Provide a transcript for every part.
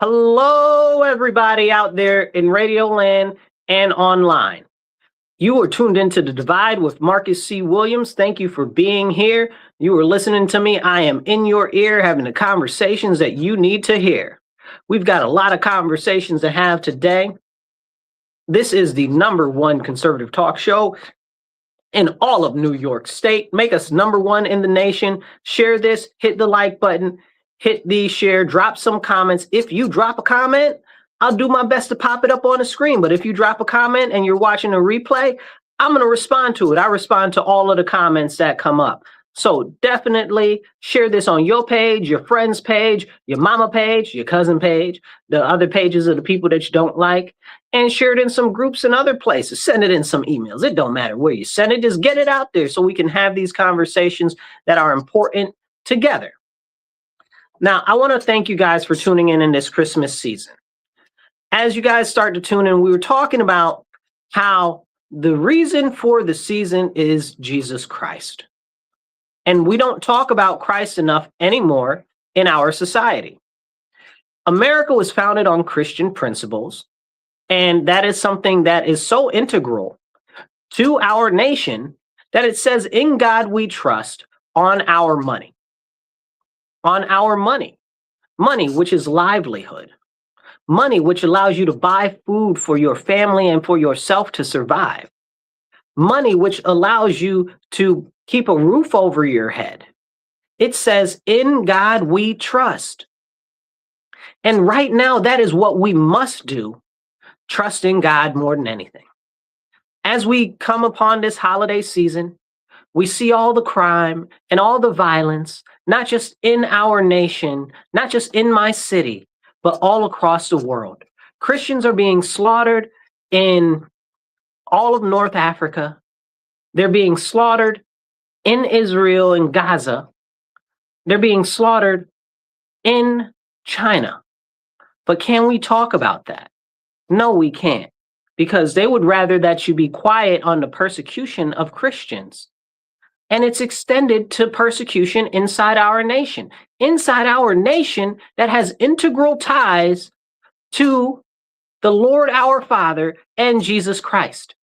Hello, everybody out there in Radio Land and online. You are tuned into The Divide with Marcus C. Williams. Thank you for being here. You are listening to me. I am in your ear having the conversations that you need to hear. We've got a lot of conversations to have today. This is the #1 conservative talk show in all of New York State. Make us #1 in the nation. Share this, hit the like button. Hit the share, drop some comments. If you drop a comment, I'll do my best to pop it up on the screen. But if you drop a comment and you're watching a replay, I'm going to respond to it. I respond to all of the comments that come up. So definitely share this on your page, your friend's page, your mama page, your cousin page, the other pages of the people that you don't like, and share it in some groups and other places. Send it in some emails. It don't matter where you send it. Just get it out there so we can have these conversations that are important together. Now, I want to thank you guys for tuning in this Christmas season. As you guys start to tune in, we were talking about how the reason for the season is Jesus Christ. And we don't talk about Christ enough anymore in our society. America was founded on Christian principles, and that is something that is so integral to our nation that it says, "In God we trust," on our money. On our money, which is livelihood, money which allows you to buy food for your family and for yourself to survive, money which allows you to keep a roof over your head. It says, "In God we trust." And right now, that is what we must do, trust in God more than anything. As we come upon this holiday season, we see all the crime and all the violence, not just in our nation, not just in my city, but all across the world. Christians are being slaughtered in all of North Africa. They're being slaughtered in Israel and Gaza. They're being slaughtered in China. But can we talk about that? No, we can't, because they would rather that you be quiet on the persecution of Christians. And it's extended to persecution inside our nation that has integral ties to the Lord our Father and Jesus Christ.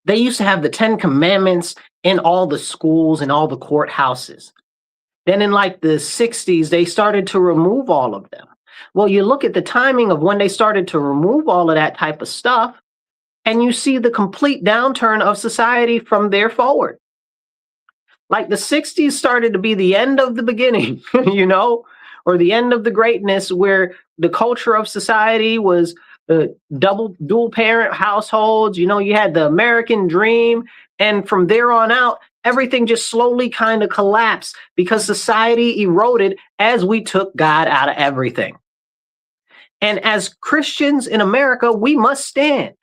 They used to have the 10 Commandments in all the schools and all the courthouses. Then in like the 60s, they started to remove all of them. Well, you look at the timing of when they started to remove all of that type of stuff, and you see the complete downturn of society from there forward. Like the 60s started to be the end of the beginning, or the end of the greatness, where the culture of society was dual parent households. You had the American dream. And from there on out, everything just slowly kind of collapsed because society eroded as we took God out of everything. And as Christians in America, we must stand.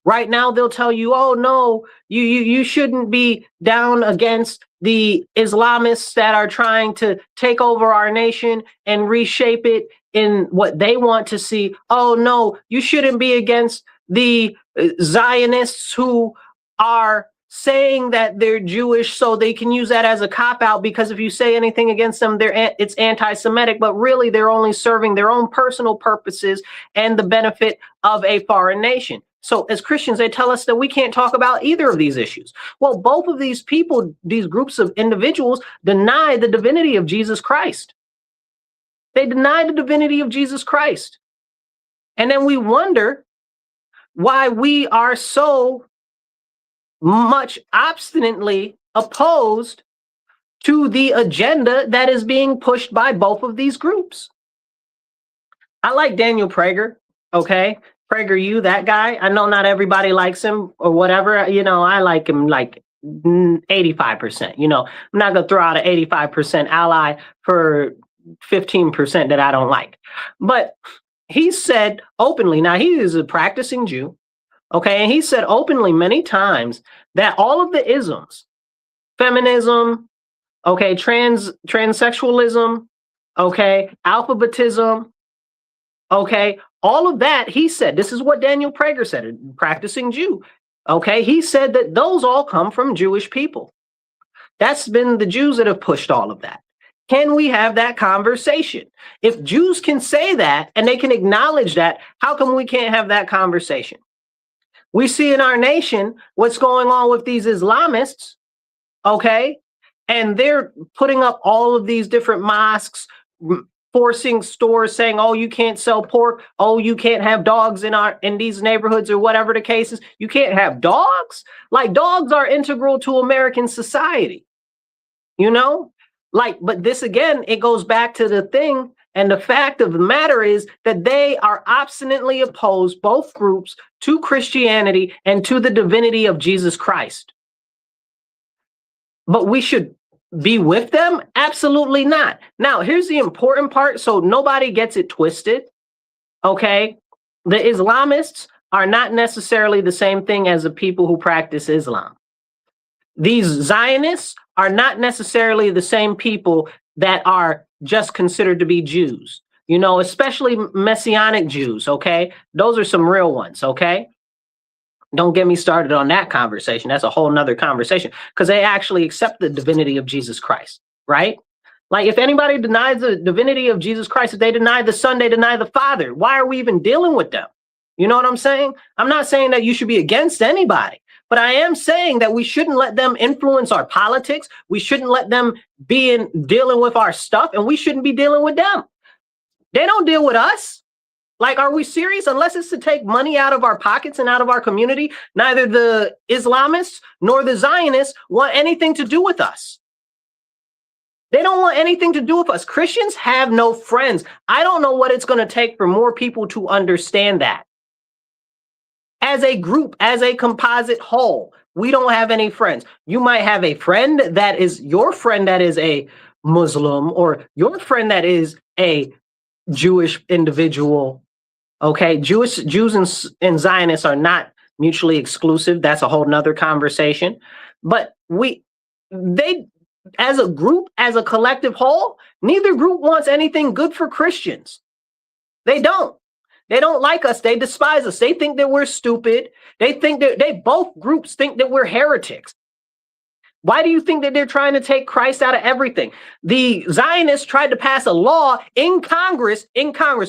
Right now, they'll tell you, "Oh, no, you shouldn't be down against the Islamists that are trying to take over our nation and reshape it in what they want to see. Oh, no, you shouldn't be against the Zionists who are saying that they're Jewish so they can use that as a cop-out, because if you say anything against them, it's anti-Semitic, but really they're only serving their own personal purposes and the benefit of a foreign nation." So as Christians, they tell us that we can't talk about either of these issues. Well, both of these people, these groups of individuals, deny the divinity of Jesus Christ. They deny the divinity of Jesus Christ. And then we wonder why we are so much obstinately opposed to the agenda that is being pushed by both of these groups. I like Daniel Prager, okay? PragerU, that guy. I know not everybody likes him or whatever. I like him like 85%. I'm not going to throw out an 85% ally for 15% that I don't like. But he said openly, now he is a practicing Jew, okay? And he said openly many times that all of the isms, feminism, okay, transsexualism, okay, alphabetism, okay, all of that, he said, this is what Daniel Prager said, a practicing Jew. Okay, he said that those all come from Jewish people. That's been the Jews that have pushed all of that. Can we have that conversation? If Jews can say that and they can acknowledge that, how come we can't have that conversation? We see in our nation what's going on with these Islamists, okay? And they're putting up all of these different mosques, forcing stores saying, oh, you can't sell pork. Oh, you can't have dogs in these neighborhoods, or whatever the case is. You can't have dogs. Like, dogs are integral to American society, you know? Like, but this again, it goes back to the thing. And the fact of the matter is that they are obstinately opposed, both groups, to Christianity and to the divinity of Jesus Christ. But we should be with them? Absolutely not. Now, here's the important part, so nobody gets it twisted, okay? The Islamists are not necessarily the same thing as the people who practice Islam. These Zionists are not necessarily the same people that are just considered to be Jews, you know, especially Messianic Jews, okay? Those are some real ones, okay? Don't get me started on that conversation. That's a whole nother conversation, because they actually accept the divinity of Jesus Christ, right? Like, if anybody denies the divinity of Jesus Christ, if they deny the Son, they deny the Father. Why are we even dealing with them? You know what I'm saying? I'm not saying that you should be against anybody, but I am saying that we shouldn't let them influence our politics. We shouldn't let them be dealing with our stuff, and we shouldn't be dealing with them. They don't deal with us. Like, are we serious? Unless it's to take money out of our pockets and out of our community, neither the Islamists nor the Zionists want anything to do with us. They don't want anything to do with us. Christians have no friends. I don't know what it's going to take for more people to understand that. As a group, as a composite whole, we don't have any friends. You might have a friend that is your friend that is a Muslim, or your friend that is a Jewish individual. Okay, Jews and Zionists are not mutually exclusive. That's a whole nother conversation. But they, as a group, as a collective whole, neither group wants anything good for Christians. They don't. They don't like us. They despise us. They think that we're stupid. They think that both groups think that we're heretics. Why do you think that they're trying to take Christ out of everything? The Zionists tried to pass a law in Congress.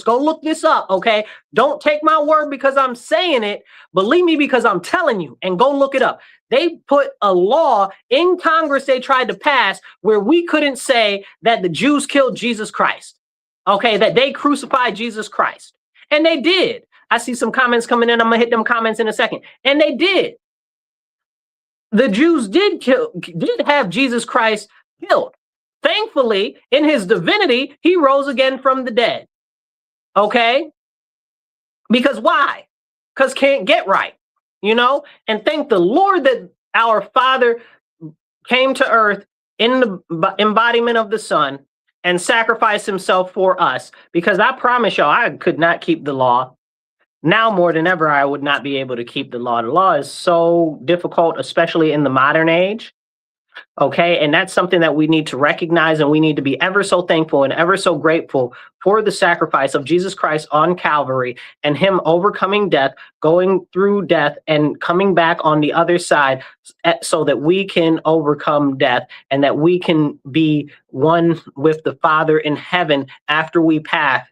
Go look this up, okay? Don't take my word because I'm saying it. Believe me because I'm telling you, and go look it up. They put a law in Congress they tried to pass where we couldn't say that the Jews killed Jesus Christ, okay? That they crucified Jesus Christ. And they did. I see some comments coming in. I'm going to hit them comments in a second. And they did. The Jews did have Jesus Christ killed. Thankfully, in his divinity, he rose again from the dead. Okay? Because why? Because can't get right, you know? And thank the Lord that our Father came to earth in the embodiment of the Son and sacrificed himself for us. Because I promise y'all, I could not keep the law. Now more than ever, I would not be able to keep the law. The law is so difficult, especially in the modern age. Okay, and that's something that we need to recognize, and we need to be ever so thankful and ever so grateful for the sacrifice of Jesus Christ on Calvary and him overcoming death, going through death and coming back on the other side so that we can overcome death and that we can be one with the Father in heaven after we pass.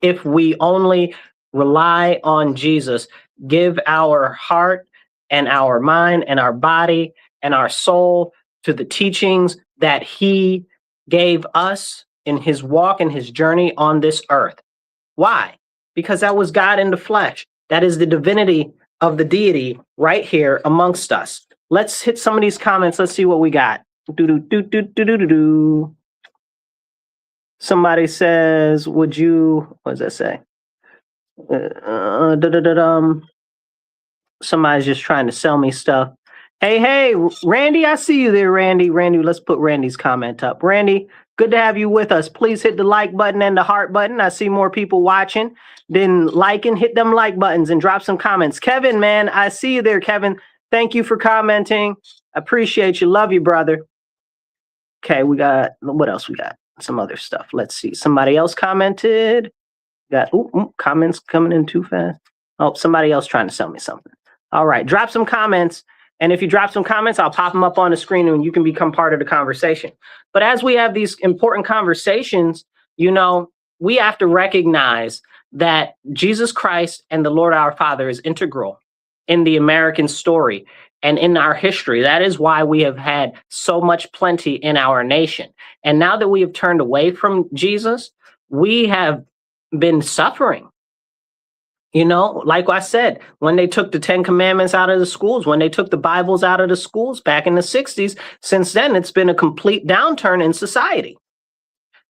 If we only rely on Jesus, give our heart and our mind and our body and our soul to the teachings that he gave us in his walk and his journey on this earth. Why? Because that was God in the flesh. That is the divinity of the deity right here amongst us. Let's hit some of these comments. Let's see what we got. Somebody says, would you, what does that say? Somebody's just trying to sell me stuff. Hey, Randy, I see you there, Randy. Let's put Randy's comment up. Randy, good to have you with us. Please hit the like button and the heart button. I see more people watching than liking. Hit them like buttons and drop some comments. Kevin, man, I see you there, Kevin. Thank you for commenting. Appreciate you. Love you, brother. Okay, we got, what else we got? Some other stuff. Let's see. Somebody else commented. Got comments coming in too fast. Oh, somebody else trying to sell me something. All right, drop some comments And if you drop some comments, I'll pop them up on the screen and you can become part of the conversation. But as we have these important conversations, we have to recognize that Jesus Christ and the Lord our Father is integral in the American story and in our history. That is why we have had so much plenty in our nation. And now that we have turned away from Jesus, we have been suffering. Like I said, when they took the 10 Commandments out of the schools, when they took the Bibles out of the schools back in the 60s, since then, it's been a complete downturn in society.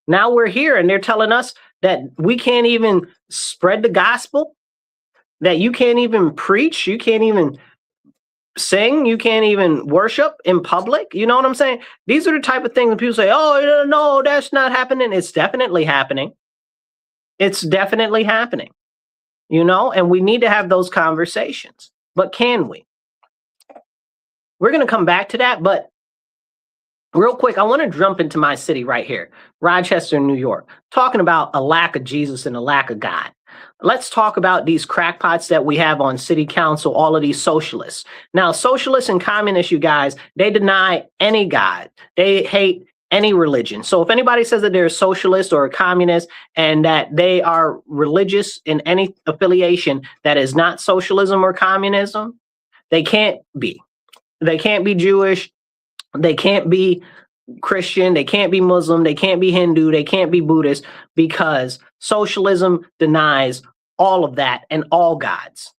Now we're here and they're telling us that we can't even spread the gospel, that you can't even preach, you can't even sing, you can't even worship in public. You know what I'm saying? These are the type of things that people say, oh, no, that's not happening. It's definitely happening. It's definitely happening. And we need to have those conversations. But can we? We're going to come back to that. But real quick, I want to jump into my city right here, Rochester, New York, talking about a lack of Jesus and a lack of God. Let's talk about these crackpots that we have on city council, all of these socialists. Now, socialists and communists, you guys, they deny any God. They hate any religion. So if anybody says that they're a socialist or a communist and that they are religious in any affiliation that is not socialism or communism, they can't be. They can't be Jewish. They can't be Christian. They can't be Muslim. They can't be Hindu. They can't be Buddhist, because socialism denies all of that and all gods.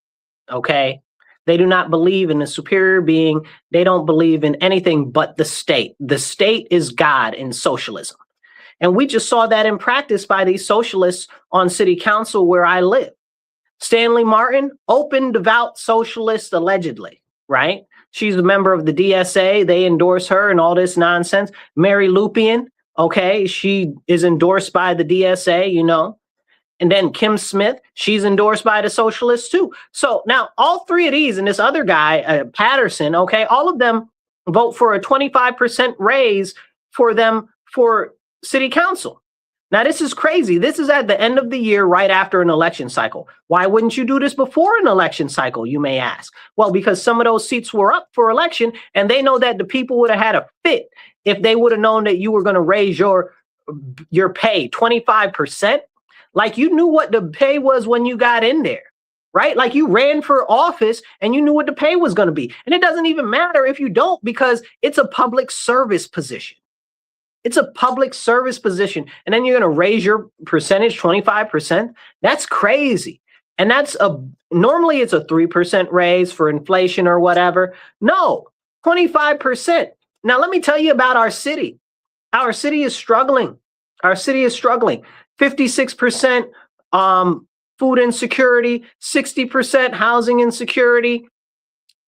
Okay? They do not believe in a superior being. They don't believe in anything but the state. The state is God in socialism. And we just saw that in practice by these socialists on city council where I live. Stanley Martin, open, devout socialist, allegedly, right? She's a member of the DSA. They endorse her and all this nonsense. Mary Lupian, okay, she is endorsed by the DSA, And then Kim Smith, she's endorsed by the socialists too. So now all three of these and this other guy, Patterson, okay, all of them vote for a 25% raise for them for city council. Now, this is crazy. This is at the end of the year, right after an election cycle. Why wouldn't you do this before an election cycle, you may ask? Well, because some of those seats were up for election, and they know that the people would have had a fit if they would have known that you were going to raise your pay 25%. Like, you knew what the pay was when you got in there, right? Like, you ran for office and you knew what the pay was going to be. And it doesn't even matter if you don't, because it's a public service position. It's a public service position. And then you're going to raise your percentage 25%. That's crazy. And normally it's a 3% raise for inflation or whatever. No, 25%. Now, let me tell you about our city. Our city is struggling. Our city is struggling. 56% food insecurity, 60% housing insecurity.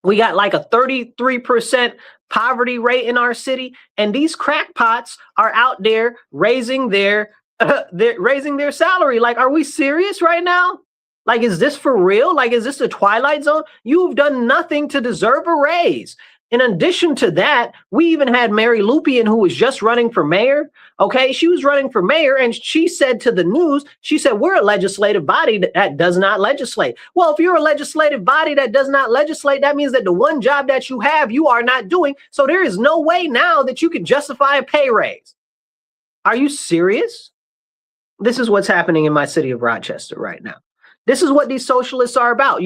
We got like a 33% poverty rate in our city, and these crackpots are out there raising their salary. Like, are we serious right now? Like, is this for real? Like, is this a Twilight Zone? You've done nothing to deserve a raise. In addition to that, we even had Mary Lupian, who was just running for mayor. Okay, she was running for mayor, and she said to the news, she said, we're a legislative body that does not legislate. Well, if you're a legislative body that does not legislate, that means that the one job that you have, you are not doing. So there is no way now that you can justify a pay raise. Are you serious? This is what's happening in my city of Rochester right now. This is what these socialists are about.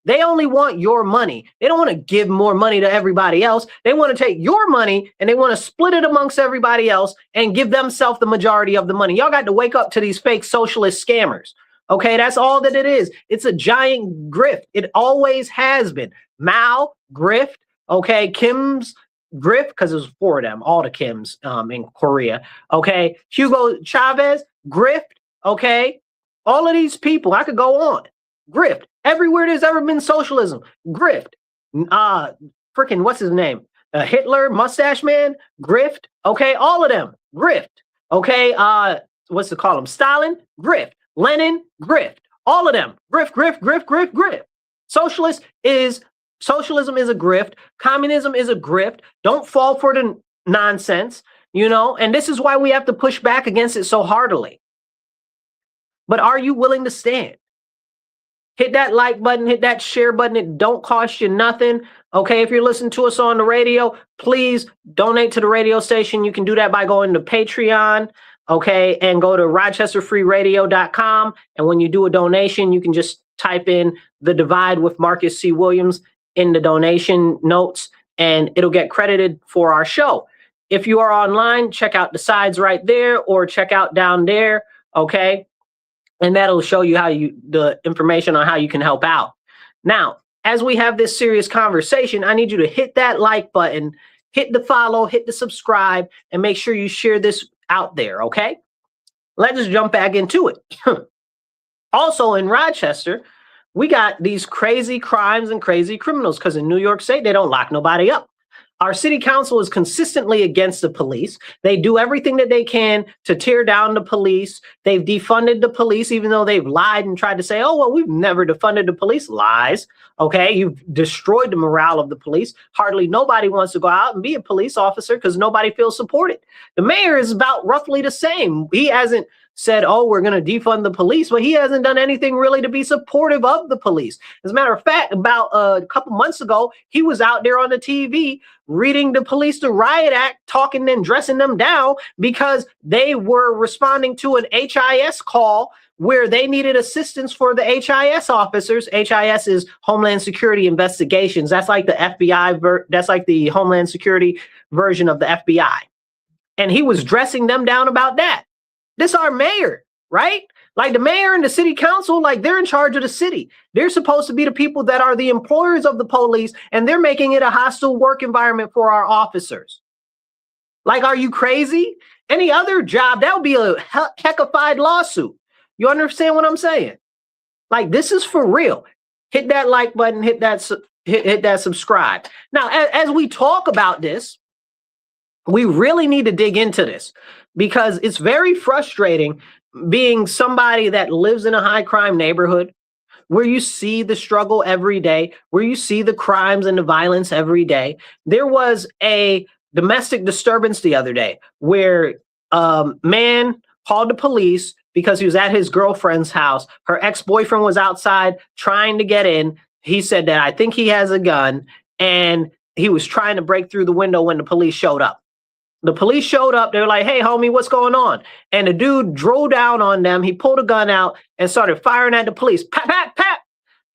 They only want your money. They don't want to give more money to everybody else. They want to take your money and they want to split it amongst everybody else and give themselves the majority of the money. Y'all got to wake up to these fake socialist scammers. Okay, that's all that it is. It's a giant grift. It always has been. Mao, grift. Okay, Kim's grift, because there's 4 of them, all the Kims in Korea. Okay, Hugo Chavez, grift. Okay. All of these people, I could go on. Grift. Everywhere there's ever been socialism. Grift. Freaking, what's his name? Hitler, Mustache Man, grift. Okay, all of them. Grift. Okay, what's it called? Them? Stalin, grift. Lenin, grift. All of them. Grift, grift, grift, grift, grift. Socialism is a grift. Communism is a grift. Don't fall for the nonsense, and this is why we have to push back against it so heartily. But are you willing to stand? Hit that like button, hit that share button. It don't cost you nothing. Okay, if you're listening to us on the radio, please donate to the radio station. You can do that by going to Patreon, okay, and go to rochesterfreeradio.com. And when you do a donation, you can just type in The Divide with Marcus C. Williams in the donation notes, and it'll get credited for our show. If you are online, check out the sides right there or check out down there, okay? And that'll show you the information on how you can help out. Now, as we have this serious conversation, I need you to hit that like button, hit the follow, hit the subscribe, and make sure you share this out there, okay? Let's just jump back into it. Also in Rochester, we got these crazy crimes and crazy criminals because in New York State, they don't lock nobody up. Our city council is consistently against the police. They do everything that they can to tear down the police. They've defunded the police, even though they've lied and tried to say, oh, well, we've never defunded the police. Lies. Okay, you've destroyed the morale of the police. Hardly nobody wants to go out and be a police officer because nobody feels supported. The mayor is about roughly the same. He hasn't said, oh, we're going to defund the police, but he hasn't done anything really to be supportive of the police. As a matter of fact, about a couple months ago, he was out there on the TV reading the Police to Riot Act, talking and dressing them down because they were responding to an HIS call where they needed assistance for the HIS officers. HIS is Homeland Security Investigations. That's like the FBI, that's like the Homeland Security version of the FBI. And he was dressing them down about that. This our mayor, right? Like the mayor and the city council, like they're in charge of the city. They're supposed to be the people that are the employers of the police, and they're making it a hostile work environment for our officers. Like, are you crazy? Any other job, that would be a heckified lawsuit. You understand what I'm saying? Like, this is for real. Hit that like button, hit that subscribe. Now, as we talk about this, we really need to dig into this because it's very frustrating being somebody that lives in a high crime neighborhood where you see the struggle every day, where you see the crimes and the violence every day. There was a domestic disturbance the other day where a man called the police because he was at his girlfriend's house. Her ex-boyfriend was outside trying to get in. He said that I think he has a gun, and he was trying to break through the window when the police showed up. The police showed up. They were like, hey, homie, what's going on? And the dude drove down on them. He pulled a gun out and started firing at the police. Pap, pap, pap.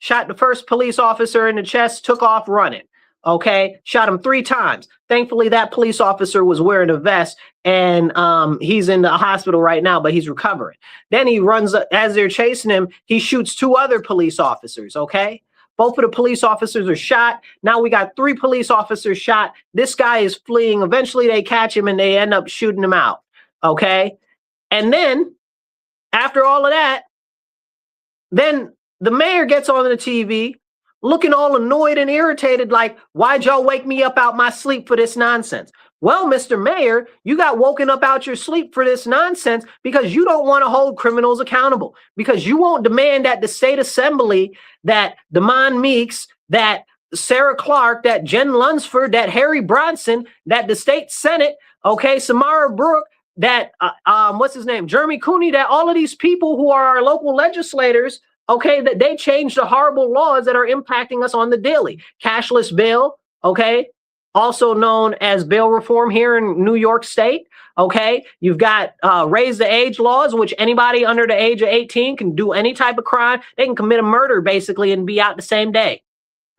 Shot the first police officer in the chest, took off running. Okay, shot him 3 times. Thankfully, that police officer was wearing a vest, and he's in the hospital right now, but he's recovering. Then he runs, as they're chasing him, he shoots 2 other police officers, okay? Both of the police officers are shot. Now we got 3 police officers shot. This guy is fleeing. Eventually they catch him and they end up shooting him out. Okay. And then after all of that, then the mayor gets on the TV looking all annoyed and irritated, like, why'd y'all wake me up out my sleep for this nonsense? Well, Mr. Mayor, you got woken up out your sleep for this nonsense because you don't want to hold criminals accountable, because you won't demand that the state assembly, that Damon Meeks, that Sarah Clark, that Jen Lunsford, that Harry Bronson, that the state Senate, okay, Samara Brooke, that, what's his name, Jeremy Cooney, that all of these people who are our local legislators, okay, that they change the horrible laws that are impacting us on the daily. Cashless bail, okay, also known as bail reform here in New York State, okay? You've got raise the age laws, which anybody under the age of 18 can do any type of crime. They can commit a murder, basically, and be out the same day,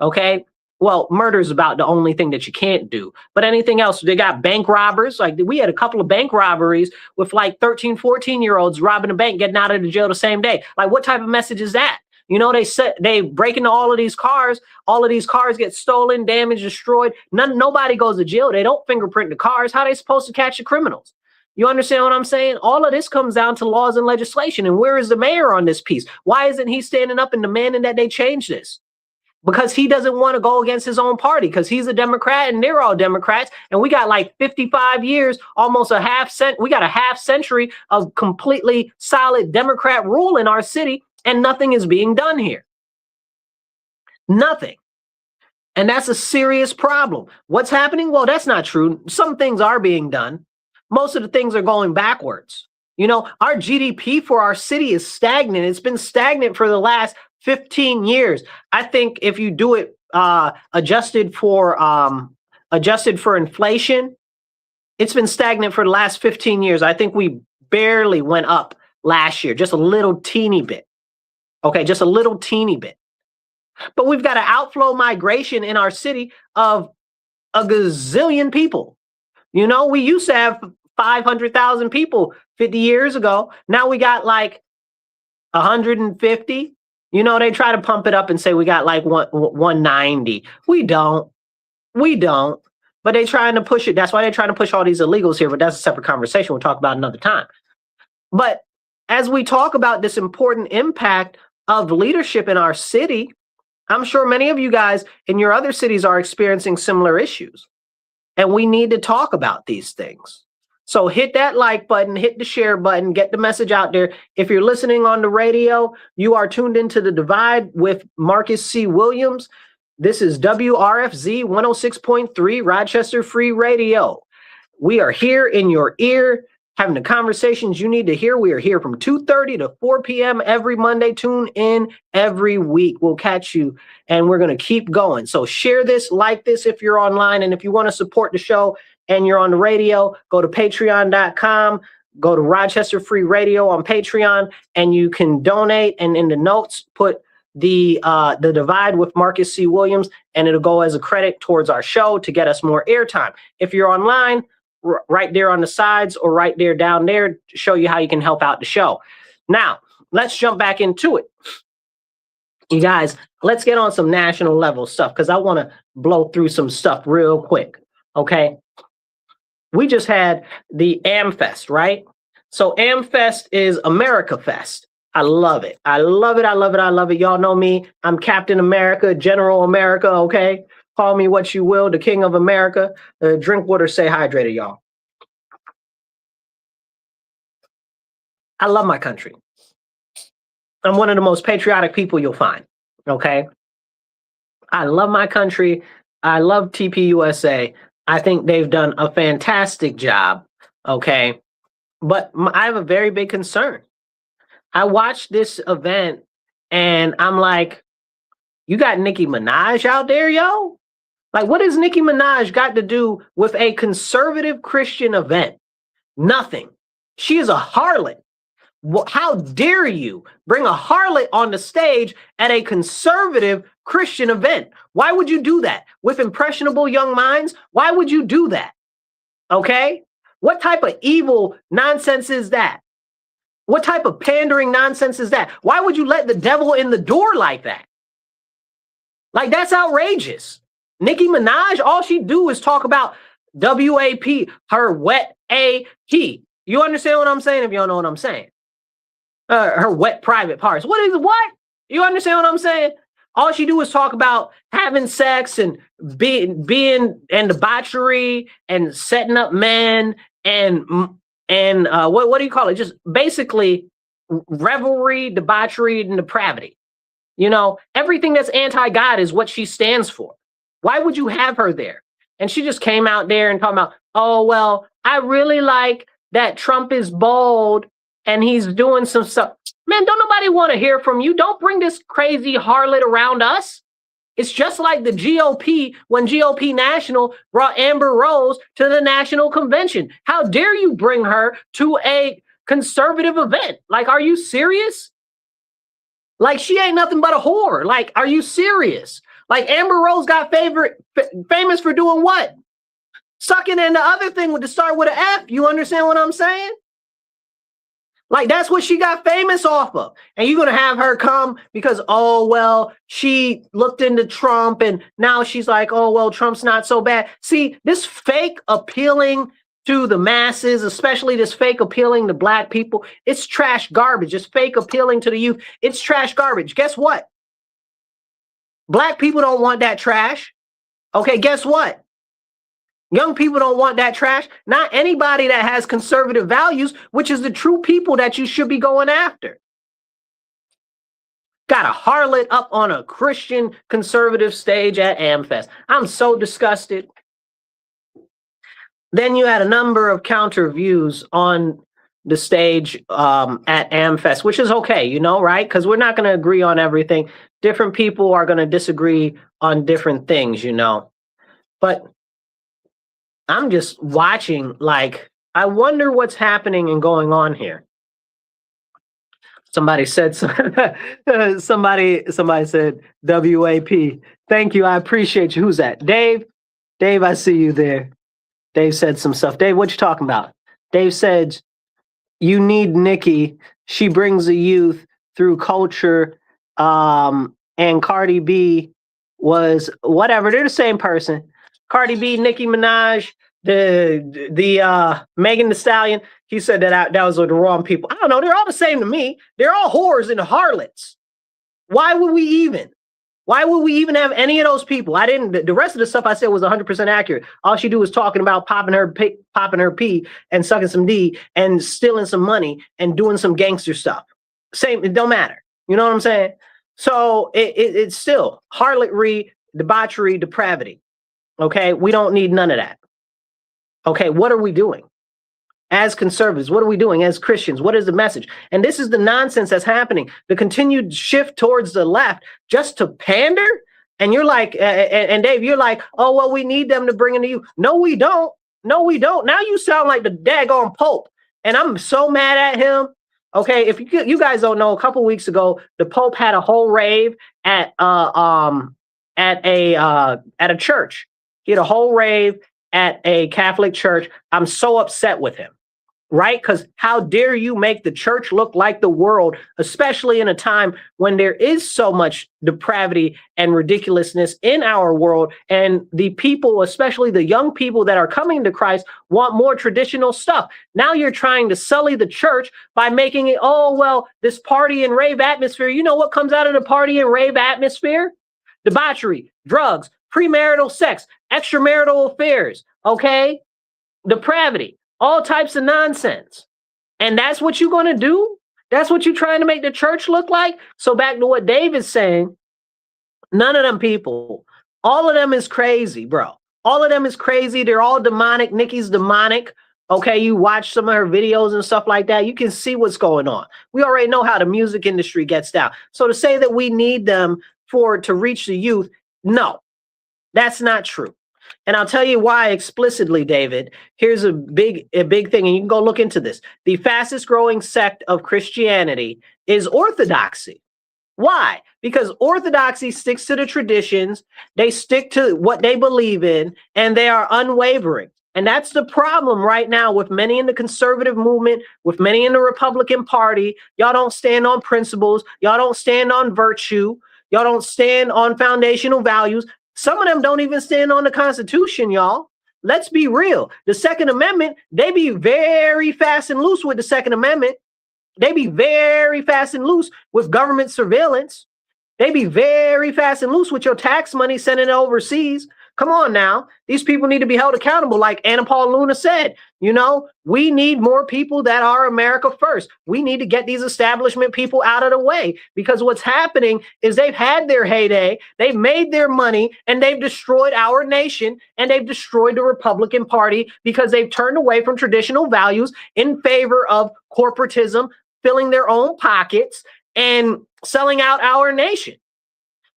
okay? Well, murder is about the only thing that you can't do. But anything else, they got bank robbers. Like, we had a couple of bank robberies with like 13, 14-year-olds robbing a bank, getting out of the jail the same day. Like, what type of message is that? You know, they break into all of these cars get stolen, damaged, destroyed. Nobody goes to jail. They don't fingerprint the cars. How are they supposed to catch the criminals? You understand what I'm saying? All of this comes down to laws and legislation. And where is the mayor on this piece? Why isn't he standing up and demanding that they change this? Because he doesn't want to go against his own party, because he's a Democrat and they're all Democrats. And we got like 55 years, almost we got a half century of completely solid Democrat rule in our city. And nothing is being done here. Nothing. And that's a serious problem. What's happening? Well, that's not true. Some things are being done. Most of the things are going backwards. You know, our GDP for our city is stagnant. It's been stagnant for the last 15 years. I think if you do it adjusted for inflation, it's been stagnant for the last 15 years. I think we barely went up last year, just a little teeny bit. Okay, just a little teeny bit. But we've got an outflow migration in our city of a gazillion people. You know, we used to have 500,000 people 50 years ago. Now we got like 150. You know, they try to pump it up and say we got like 190. We don't. But they're trying to push it. That's why they're trying to push all these illegals here. But that's a separate conversation. We'll talk about another time. But as we talk about this important impact of leadership in our city, I'm sure many of you guys in your other cities are experiencing similar issues. And we need to talk about these things. So hit that like button, hit the share button, get the message out there. If you're listening on the radio, you are tuned into The Divide with Marcus C. Williams. This is WRFZ 106.3 Rochester Free Radio. We are here in your ear, having the conversations you need to hear. We are here from 2:30 to 4 p.m. every Monday. Tune in every week. We'll catch you, and we're going to keep going. So share this, like this if you're online, and if you want to support the show and you're on the radio, go to patreon.com, go to Rochester Free Radio on Patreon, and you can donate, and in the notes, put the Divide with Marcus C. Williams, and it'll go as a credit towards our show to get us more airtime. If you're online, right there on the sides or right there down there to show you how you can help out the show. Now, let's jump back into it. You guys, let's get on some national level stuff because I want to blow through some stuff real quick, okay? We just had the AmFest, right? So AmFest is America Fest. I love it. I love it. I love it. I love it. Y'all know me. I'm Captain America, General America, okay? Call me what you will, the King of America. Drink water, stay hydrated, y'all. I love my country. I'm one of the most patriotic people you'll find, okay? I love my country. I love TPUSA. I think they've done a fantastic job, okay? But I have a very big concern. I watched this event, and I'm like, you got Nicki Minaj out there, yo? Like, what has Nicki Minaj got to do with a conservative Christian event? Nothing. She is a harlot. How dare you bring a harlot on the stage at a conservative Christian event? Why would you do that? With impressionable young minds? Why would you do that? Okay? What type of evil nonsense is that? What type of pandering nonsense is that? Why would you let the devil in the door like that? Like, that's outrageous. Nicki Minaj, all she do is talk about WAP, her wet AP. You understand what I'm saying if you don't know what I'm saying? Her wet private parts. What? You understand what I'm saying? All she do is talk about having sex and being and debauchery and setting up men and what do you call it? Just basically revelry, debauchery, and depravity. You know, everything that's anti-God is what she stands for. Why would you have her there? And she just came out there and talking about, oh, well, I really like that Trump is bold and he's doing some stuff. Man, don't nobody want to hear from you. Don't bring this crazy harlot around us. It's just like the GOP when GOP National brought Amber Rose to the National Convention. How dare you bring her to a conservative event? Like, are you serious? Like, she ain't nothing but a whore. Like, are you serious? Like, Amber Rose got famous for doing what? Sucking, and the other thing would start with an F. You understand what I'm saying? Like, that's what she got famous off of. And you're going to have her come because, oh, well, she looked into Trump and now she's like, oh, well, Trump's not so bad. See, this fake appealing to the masses, especially this fake appealing to Black people, it's trash garbage. It's fake appealing to the youth. It's trash garbage. Guess what? Black people don't want that trash. Okay, guess what? Young people don't want that trash. Not anybody that has conservative values, which is the true people that you should be going after. Got a harlot up on a Christian conservative stage at AmFest. I'm so disgusted. Then you had a number of counter views on the stage at AmFest, which is okay, you know, right? Because we're not going to agree on everything. Different people are going to disagree on different things, you know. But I'm just watching, like, I wonder what's happening and going on here. Somebody said somebody said WAP. Thank you. I appreciate you. Who's that? Dave? Dave, I see you there. Dave said some stuff. Dave, what you talking about? Dave said, you need Nikki. She brings the youth through culture. And Cardi B was whatever. They're the same person. Cardi B, Nicki Minaj, the Megan Thee Stallion. He said that was the wrong people. I don't know. They're all the same to me. They're all whores and harlots. Why would we even? Why would we even have any of those people? I didn't. The rest of the stuff I said was 100% accurate. All she do was talking about popping her pee and sucking some D and stealing some money and doing some gangster stuff. Same. It don't matter. You know what I'm saying? So it's still harlotry, debauchery, depravity. Okay, we don't need none of that. Okay, what are we doing? As conservatives, what are we doing? As Christians, what is the message? And this is the nonsense that's happening. The continued shift towards the left just to pander. And you're like, and Dave, you're like, oh, well, we need them to bring in the youth. No, we don't. No, we don't. Now you sound like the daggone Pope. And I'm so mad at him. Okay, if you guys don't know, a couple weeks ago, the Pope had a whole rave at a church. He had a whole rave at a Catholic church. I'm so upset with him, right? Because how dare you make the church look like the world, especially in a time when there is so much depravity and ridiculousness in our world. And the people, especially the young people that are coming to Christ, want more traditional stuff. Now you're trying to sully the church by making it, oh, well, this party and rave atmosphere. You know what comes out of the party and rave atmosphere? Debauchery, drugs, premarital sex, extramarital affairs, okay? Depravity, all types of nonsense. And that's what you're going to do? That's what you're trying to make the church look like? So back to what Dave is saying, none of them people, all of them is crazy, bro. All of them is crazy. They're all demonic. Nikki's demonic. Okay, you watch some of her videos and stuff like that. You can see what's going on. We already know how the music industry gets down. So to say that we need them to reach the youth, no. That's not true. And I'll tell you why explicitly, David. Here's a big thing, and you can go look into this. The fastest growing sect of Christianity is orthodoxy. Why? Because orthodoxy sticks to the traditions, they stick to what they believe in, and they are unwavering. And that's the problem right now with many in the conservative movement, with many in the Republican Party. Y'all don't stand on principles. Y'all don't stand on virtue. Y'all don't stand on foundational values. Some of them don't even stand on the Constitution, y'all. Let's be real. The Second Amendment, they be very fast and loose with the Second Amendment. They be very fast and loose with government surveillance. They be very fast and loose with your tax money sending it overseas. Come on now. These people need to be held accountable. Like Anna Paul Luna said, you know, we need more people that are America first. We need to get these establishment people out of the way, because what's happening is they've had their heyday, they've made their money, and they've destroyed our nation, and they've destroyed the Republican Party because they've turned away from traditional values in favor of corporatism, filling their own pockets and selling out our nation.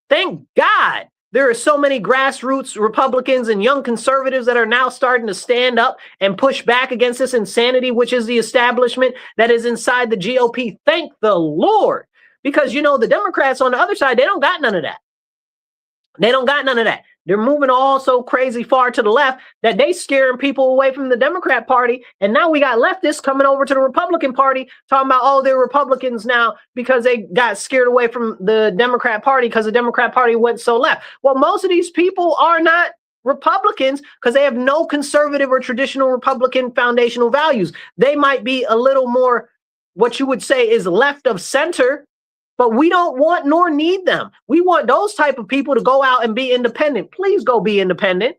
Thank God there are so many grassroots Republicans and young conservatives that are now starting to stand up and push back against this insanity, which is the establishment that is inside the GOP. Thank the Lord. Because, you know, the Democrats on the other side, they don't got none of that. They don't got none of that. They're moving all so crazy far to the left that they scaring people away from the Democrat Party. And now we got leftists coming over to the Republican Party talking about, oh, they're Republicans now because they got scared away from the Democrat Party because the Democrat Party went so left. Well, most of these people are not Republicans because they have no conservative or traditional Republican foundational values. They might be a little more what you would say is left of center, but we don't want nor need them. We want those type of people to go out and be independent. Please go be independent.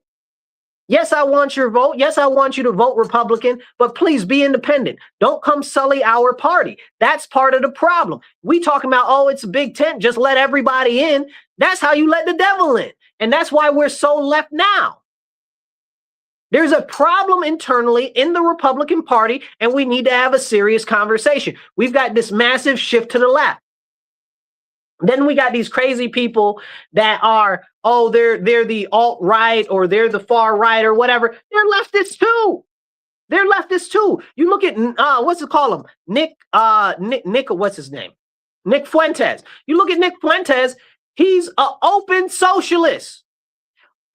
Yes, I want your vote. Yes, I want you to vote Republican, but please be independent. Don't come sully our party. That's part of the problem. We talking about, oh, it's a big tent, just let everybody in. That's how you let the devil in. And that's why we're so left now. There's a problem internally in the Republican Party, and we need to have a serious conversation. We've got this massive shift to the left. Then we got these crazy people that are, oh, they're the alt-right or they're the far right or whatever. They're leftists too. They're leftists too. You look at what's it called him? Nick, what's his name? Nick Fuentes. You look at Nick Fuentes, he's an open socialist.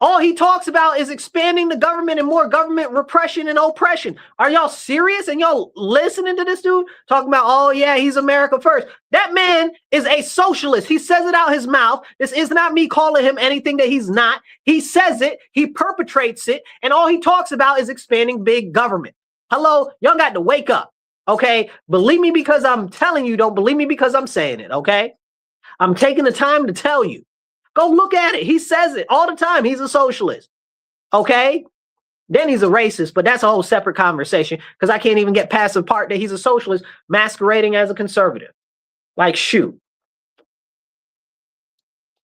All he talks about is expanding the government and more government repression and oppression. Are y'all serious? And y'all listening to this dude talking about, oh yeah, he's America first. That man is a socialist. He says it out his mouth. This is not me calling him anything that he's not. He says it, he perpetrates it, and all he talks about is expanding big government. Hello, y'all got to wake up, okay? Believe me because I'm telling you, don't believe me because I'm saying it, okay? I'm taking the time to tell you. Go look at it. He says it all the time. He's a socialist. Okay? Then he's a racist, but that's a whole separate conversation because I can't even get past the part that he's a socialist masquerading as a conservative. Like, shoot.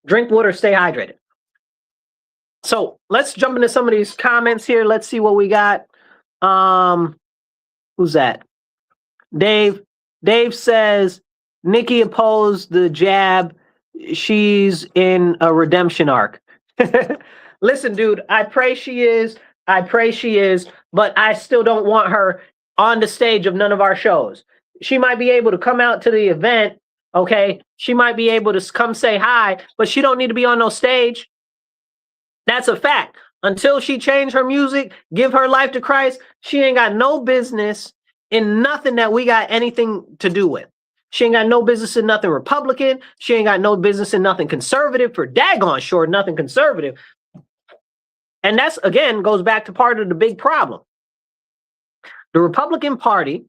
Drink water, stay hydrated. So let's jump into some of these comments here. Let's see what we got. Who's that? Dave. Dave says, Nikki opposed the jab. She's in a redemption arc. Listen, dude, I pray she is. I pray she is, but I still don't want her on the stage of none of our shows. She might be able to come out to the event, okay? She might be able to come say hi, but she don't need to be on no stage. That's a fact. Until she change her music, give her life to Christ, she ain't got no business in nothing that we got anything to do with. She ain't got no business in nothing Republican. She ain't got no business in nothing conservative, for daggone sure, nothing conservative. And that's, again, goes back to part of the big problem. The Republican Party,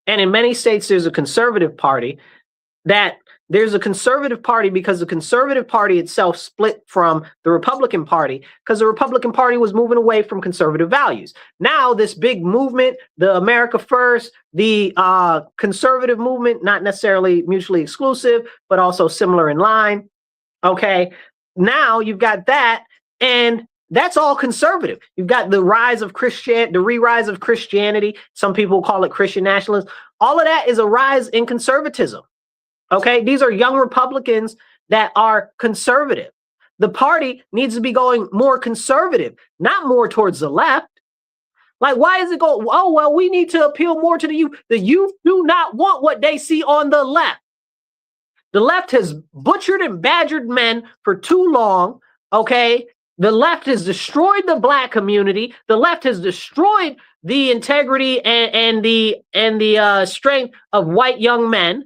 and in many states there's a conservative party, that there's a conservative party because the conservative party itself split from the Republican Party because the Republican Party was moving away from conservative values. Now this big movement, the America First, the conservative movement, not necessarily mutually exclusive, but also similar in line. Okay, now you've got that, and that's all conservative. You've got the rise of the re-rise of Christianity. Some people call it Christian nationalism. All of that is a rise in conservatism. Okay, these are young Republicans that are conservative. The party needs to be going more conservative, not more towards the left. Like, why is it going, oh, well, we need to appeal more to the youth. The youth do not want what they see on the left. The left has butchered and badgered men for too long, okay? The left has destroyed the black community. The left has destroyed the integrity and the strength of white young men.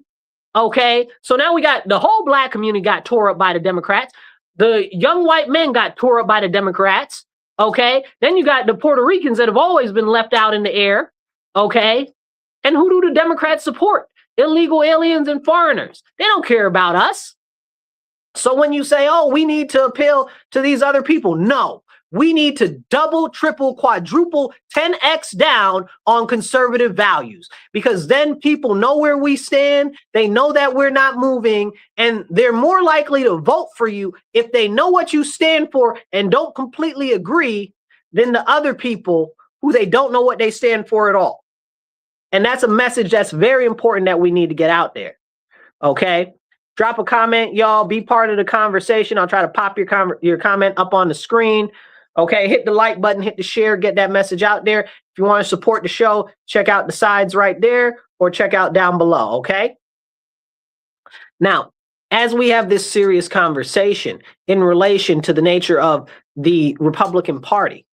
Okay, so now we got the whole black community got tore up by the Democrats. The young white men got tore up by the Democrats. Okay, then you got the Puerto Ricans that have always been left out in the air. Okay, and who do the Democrats support? Illegal aliens and foreigners. They don't care about us. So when you say, oh, we need to appeal to these other people, no. We need to double, triple, quadruple, 10x down on conservative values, because then people know where we stand. They know that we're not moving, and they're more likely to vote for you if they know what you stand for and don't completely agree than the other people who they don't know what they stand for at all. And that's a message that's very important that we need to get out there. Okay? Drop a comment, y'all. Be part of the conversation. I'll try to pop your comment up on the screen. Okay, hit the like button, hit the share, get that message out there. If you want to support the show, check out the sides right there or check out down below, okay? Now, as we have this serious conversation in relation to the nature of the Republican Party,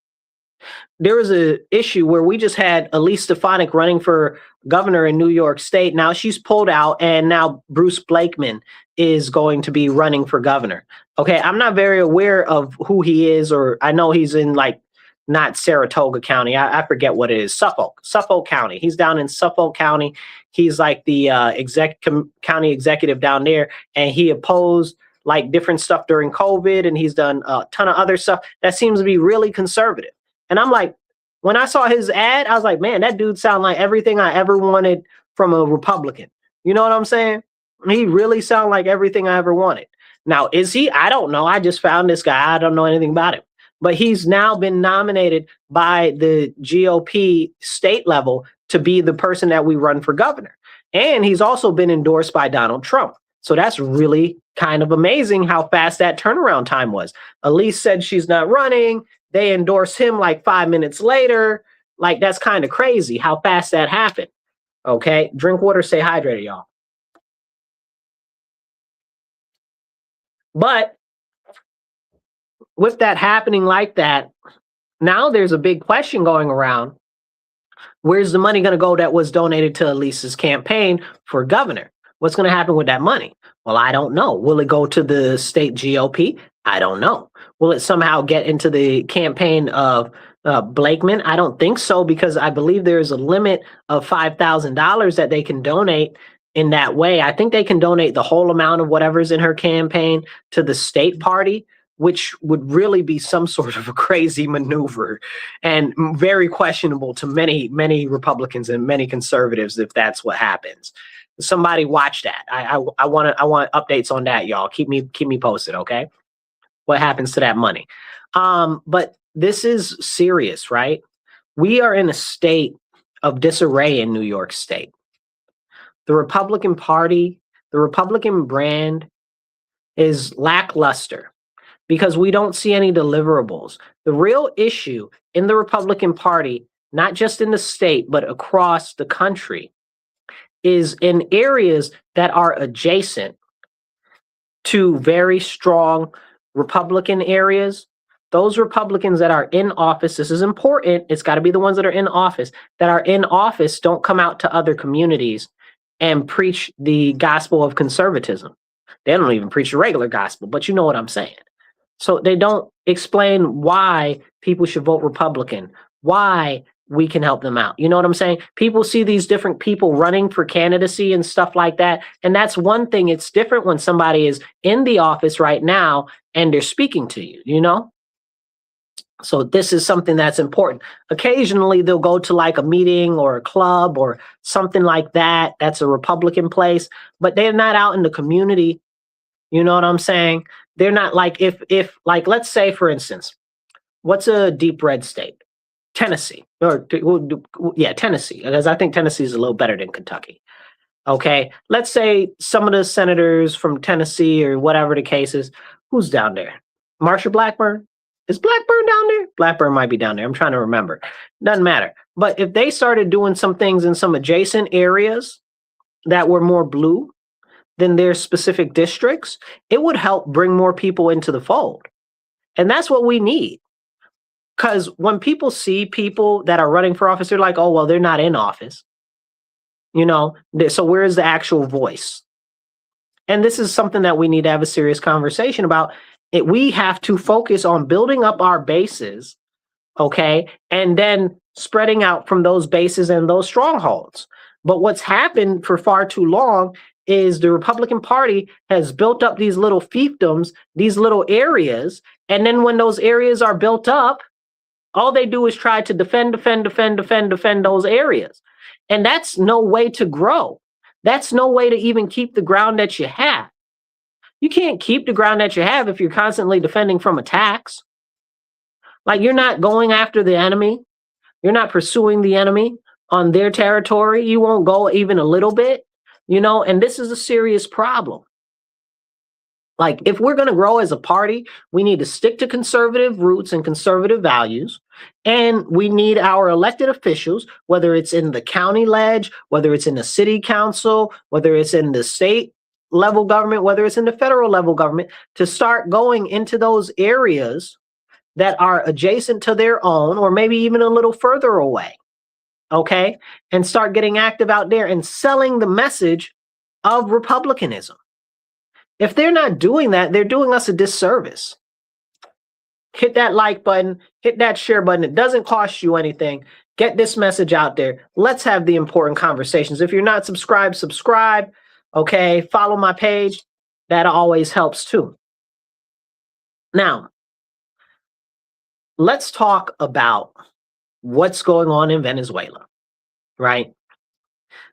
there was an issue where we just had Elise Stefanik running for governor in New York State. Now she's pulled out, and now Bruce Blakeman is going to be running for governor. Okay, I'm not very aware of who he is, or I know he's in, like, not Saratoga County. I forget what it is. Suffolk County. He's down in Suffolk County. He's like the county executive down there, and he opposed like different stuff during COVID, and he's done a ton of other stuff that seems to be really conservative. And I'm like, when I saw his ad, I was like, man, that dude sounds like everything I ever wanted from a Republican. You know what I'm saying? He really sounds like everything I ever wanted. Now, is he? I don't know. I just found this guy. I don't know anything about him. but he's now been nominated by the GOP state level to be the person that we run for governor. And he's also been endorsed by Donald Trump. So that's really kind of amazing how fast that turnaround time was. Elise said she's not running. They endorsed him like 5 minutes later. Like, that's kind of crazy how fast that happened. Okay, drink water, stay hydrated, y'all. But with that happening like that, now there's a big question going around. Where's the money going to go that was donated to Elise's campaign for governor? What's going to happen with that money? Well, I don't know. Will it go to the state GOP? I don't know. Will it somehow get into the campaign of Blakeman? I don't think so, because I believe there's a limit of $5,000 that they can donate in that way. I think they can donate the whole amount of whatever's in her campaign to the state party, which would really be some sort of a crazy maneuver and very questionable to many, many Republicans and many conservatives if that's what happens. Somebody watch that. I want updates on that, y'all. Keep me posted, okay? What happens to that money? But this is serious, right? We are in a state of disarray in New York State. The Republican Party, the Republican brand is lackluster because we don't see any deliverables. The real issue in the Republican Party, not just in the state, but across the country, is in areas that are adjacent to very strong Republican areas. Those Republicans that are in office, this is important, it's got to be the ones that are in office, don't come out to other communities and preach the gospel of conservatism. They don't even preach the regular gospel, but you know what I'm saying. So they don't explain why people should vote Republican, why we can help them out. You know what I'm saying? People see these different people running for candidacy and stuff like that. And that's one thing. It's different when somebody is in the office right now and they're speaking to you, you know? So this is something that's important. Occasionally they'll go to like a meeting or a club or something like that. That's a Republican place, but they're not out in the community. You know what I'm saying? They're not like, if like, let's say for instance, what's a deep red state? Tennessee, Tennessee, because I think Tennessee is a little better than Kentucky. Okay, let's say some of the senators from Tennessee or whatever the case is, who's down there? Marsha Blackburn? Is Blackburn down there? Blackburn might be down there. I'm trying to remember. Doesn't matter. But if they started doing some things in some adjacent areas that were more blue than their specific districts, it would help bring more people into the fold. And that's what we need. Because when people see people that are running for office, they're like, oh, well, they're not in office. You know, so where is the actual voice? And this is something that we need to have a serious conversation about. We have to focus on building up our bases, okay, and then spreading out from those bases and those strongholds. But what's happened for far too long is the Republican Party has built up these little fiefdoms, these little areas, and then when those areas are built up, all they do is try to defend those areas. And that's no way to grow. That's no way to even keep the ground that you have. You can't keep the ground that you have if you're constantly defending from attacks. Like, you're not going after the enemy. You're not pursuing the enemy on their territory. You won't go even a little bit, you know, and this is a serious problem. Like, if we're going to grow as a party, we need to stick to conservative roots and conservative values. And we need our elected officials, whether it's in the county ledge, whether it's in the city council, whether it's in the state level government, whether it's in the federal level government, to start going into those areas that are adjacent to their own, or maybe even a little further away. Okay. And start getting active out there and selling the message of Republicanism. If they're not doing that, they're doing us a disservice. Hit that like button, hit that share button. It doesn't cost you anything. Get this message out there. Let's have the important conversations. If you're not subscribed, subscribe. Okay, follow my page. That always helps too. Now, let's talk about what's going on in Venezuela, right?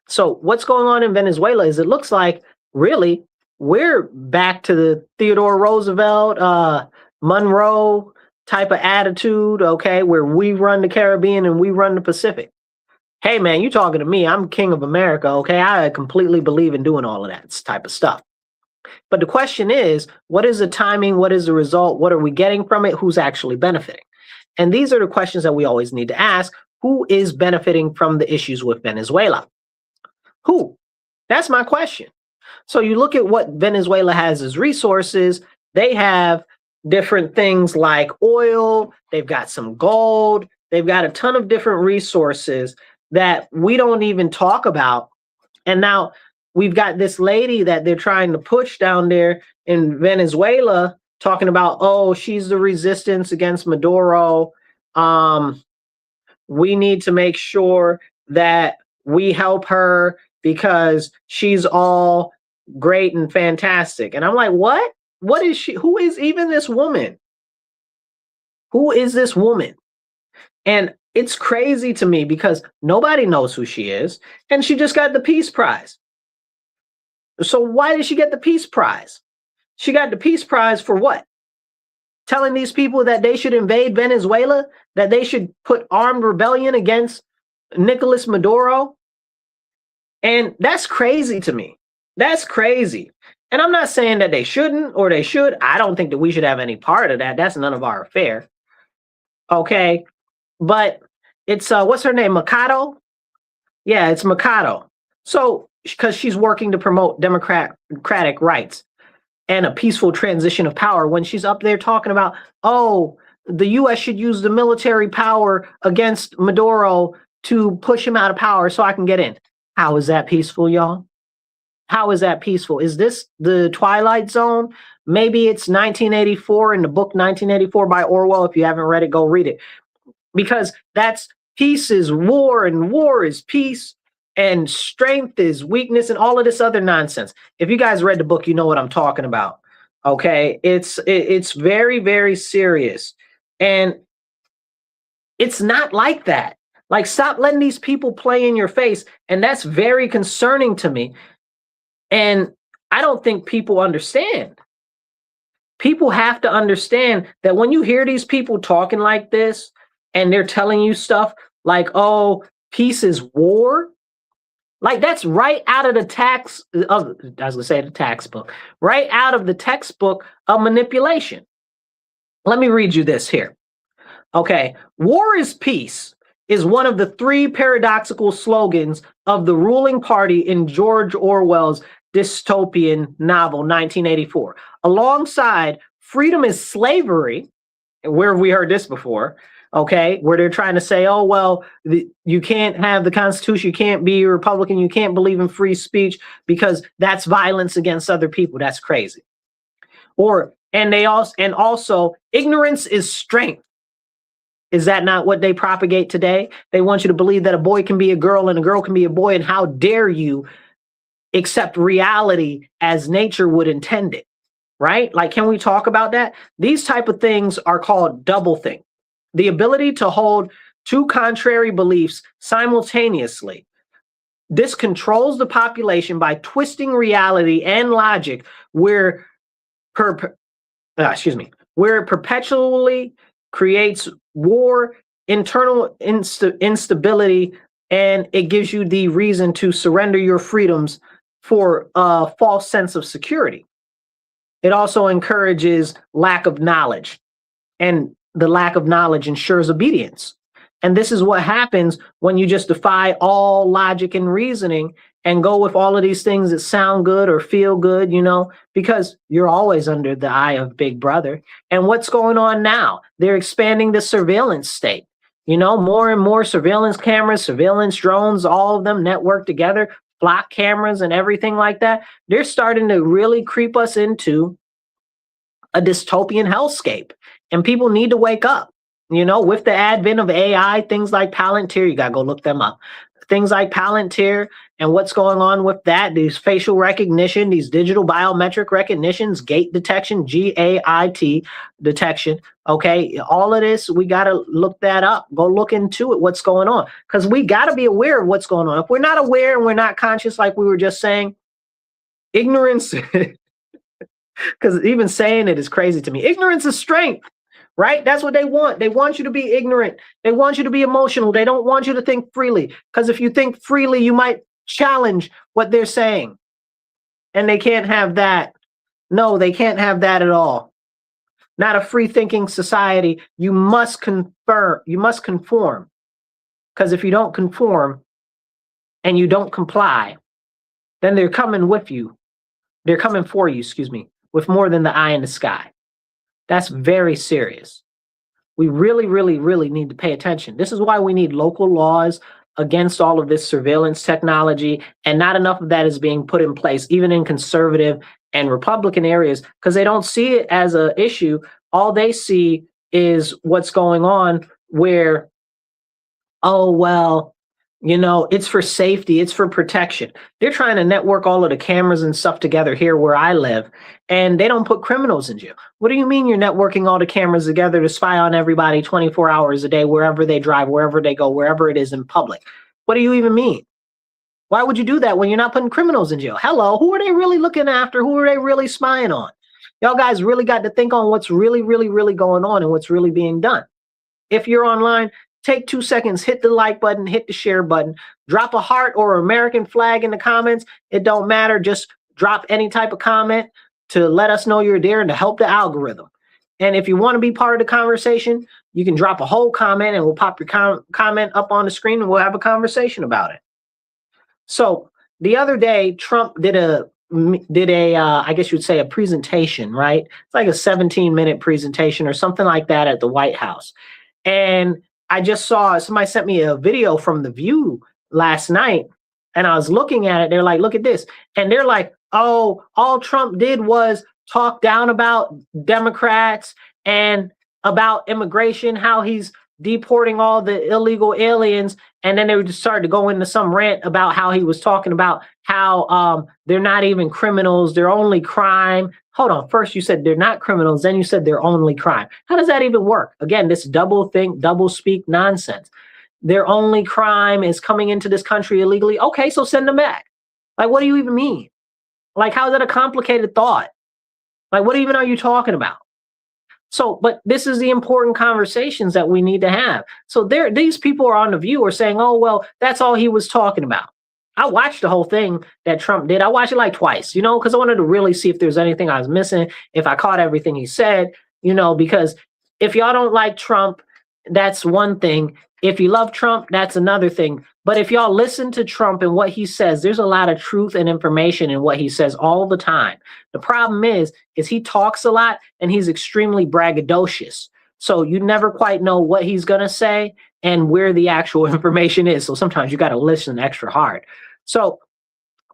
So what's going on in Venezuela is, it looks like really we're back to the Theodore Roosevelt, Monroe type of attitude, okay, where we run the Caribbean and we run the Pacific. Hey, man, you talking to me. I'm king of America, okay? I completely believe in doing all of that type of stuff. But the question is, what is the timing? What is the result? What are we getting from it? Who's actually benefiting? And these are the questions that we always need to ask. Who is benefiting from the issues with Venezuela? Who? That's my question. So you look at what Venezuela has as resources. They have different things like oil. They've got some gold. They've got a ton of different resources that we don't even talk about. And now we've got this lady that they're trying to push down there in Venezuela, talking about, oh, she's the resistance against Maduro. We need to make sure that we help her because she's all great and fantastic. And I'm like, what? What is she? Who is even this woman? Who is this woman? And it's crazy to me because nobody knows who she is. And she just got the Peace Prize. So why did she get the Peace Prize? She got the Peace Prize for what? Telling these people that they should invade Venezuela, that they should put armed rebellion against Nicolas Maduro. And that's crazy to me. That's crazy. And I'm not saying that they shouldn't or they should. I don't think that we should have any part of that. That's none of our affair. Okay. But it's, what's her name? Mikado? Yeah, it's Mikado. So, because she's working to promote democratic rights and a peaceful transition of power, when she's up there talking about, oh, the U.S. should use the military power against Maduro to push him out of power so I can get in. How is that peaceful, y'all? How is that peaceful? Is this the Twilight Zone? Maybe it's 1984 in the book 1984 by Orwell. If you haven't read it, go read it. Because that's peace is war and war is peace and strength is weakness and all of this other nonsense. If you guys read the book, you know what I'm talking about. Okay, it's very, very serious. And it's not like that. Like, stop letting these people play in your face. And that's very concerning to me. And I don't think people understand. People have to understand that when you hear these people talking like this and they're telling you stuff like, oh, peace is war, like that's right out of the the textbook, right out of the textbook of manipulation. Let me read you this here. Okay, war is peace is one of the three paradoxical slogans of the ruling party in George Orwell's dystopian novel 1984. Alongside freedom is slavery, where we heard this before, okay, where they're trying to say, oh, well, you can't have the Constitution, you can't be a Republican, you can't believe in free speech because that's violence against other people. That's crazy. And also ignorance is strength. Is that not what they propagate today? They want you to believe that a boy can be a girl and a girl can be a boy, and how dare you accept reality as nature would intend it, right? Like, can we talk about that? These type of things are called doublethink. The ability to hold two contrary beliefs simultaneously. This controls the population by twisting reality and logic where it perpetually creates war, internal instability, and it gives you the reason to surrender your freedoms for a false sense of security. It also encourages lack of knowledge, and the lack of knowledge ensures obedience. And this is what happens when you just defy all logic and reasoning and go with all of these things that sound good or feel good, you know, because you're always under the eye of Big Brother. And what's going on now? They're expanding the surveillance state. You know, more and more surveillance cameras, surveillance drones, all of them networked together, flock cameras and everything like that. They're starting to really creep us into a dystopian hellscape. And people need to wake up. You know, with the advent of AI, things like Palantir, you got to go look them up. Things like Palantir and what's going on with that, these facial recognition, these digital biometric recognitions, gait detection, GAIT detection. Okay, all of this, we got to look that up. Go look into it, what's going on. Because we got to be aware of what's going on. If we're not aware and we're not conscious, like we were just saying, ignorance, because even saying it is crazy to me. Ignorance is strength. right? That's what they want. They want you to be ignorant. They want you to be emotional. They don't want you to think freely, because if you think freely, you might challenge what they're saying. And they can't have that. No, they can't have that at all. Not a free thinking society. You must conform. Because if you don't conform and you don't comply, then they're coming with you. They're coming for you, with more than the eye in the sky. That's very serious. We really, really, really need to pay attention. This is why we need local laws against all of this surveillance technology, and not enough of that is being put in place, even in conservative and Republican areas, because they don't see it as an issue. All they see is what's going on where, oh, well, it's for safety, it's for protection. They're trying to network all of the cameras and stuff together here where I live, and they don't put criminals in jail. What do you mean you're networking all the cameras together to spy on everybody 24 hours a day, wherever they drive, wherever they go, wherever it is in public? What do you even mean? Why would you do that when you're not putting criminals in jail? Hello, who are they really looking after? Who are they really spying on? Y'all guys really got to think on what's really, really, really going on and what's really being done. If you're online, take 2 seconds, hit the like button, hit the share button, drop a heart or American flag in the comments. It don't matter. Just drop any type of comment to let us know you're there and to help the algorithm. And if you want to be part of the conversation, you can drop a whole comment and we'll pop your comment up on the screen and we'll have a conversation about it. So the other day, Trump did a I guess you'd say a presentation, right? It's like a 17-minute presentation or something like that at the White House. And I just saw somebody sent me a video from The View last night, and I was looking at it. They're like, look at this. And they're like, oh, all Trump did was talk down about Democrats and about immigration, how he's deporting all the illegal aliens. And then they just started to go into some rant about how he was talking about how they're not even criminals, they're only crime. Hold on, first you said they're not criminals, then you said they're only crime. How does that even work? Again, this double speak nonsense. Their only crime is coming into this country illegally. Okay, so send them back. Like, what do you even mean? Like, how is that a complicated thought? Like, what even are you talking about? So, but this is the important conversations that we need to have. So these people are on The View are saying, oh, well, that's all he was talking about. I watched the whole thing that Trump did. I watched it like twice, because I wanted to really see if there's anything I was missing, if I caught everything he said, because if y'all don't like Trump, that's one thing. If you love Trump, that's another thing. But if y'all listen to Trump and what he says, there's a lot of truth and information in what he says all the time. The problem is he talks a lot and he's extremely braggadocious. So you never quite know what he's going to say and where the actual information is. So sometimes you got to listen extra hard. So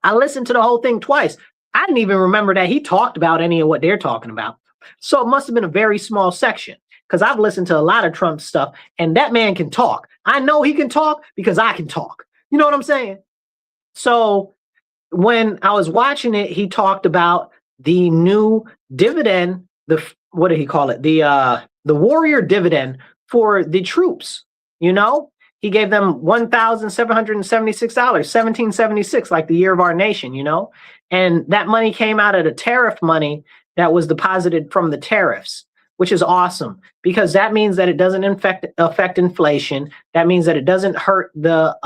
I listened to the whole thing twice. I didn't even remember that he talked about any of what they're talking about. So it must have been a very small section, because I've listened to a lot of Trump stuff and that man can talk. I know he can talk because I can talk. You know what I'm saying? So when I was watching it, he talked about the new dividend, what did he call it? The warrior dividend for the troops. He gave them $1,776, $1,776, like the year of our nation, and that money came out of the tariff money that was deposited from the tariffs, which is awesome, because that means that it doesn't affect inflation. That means that it doesn't hurt the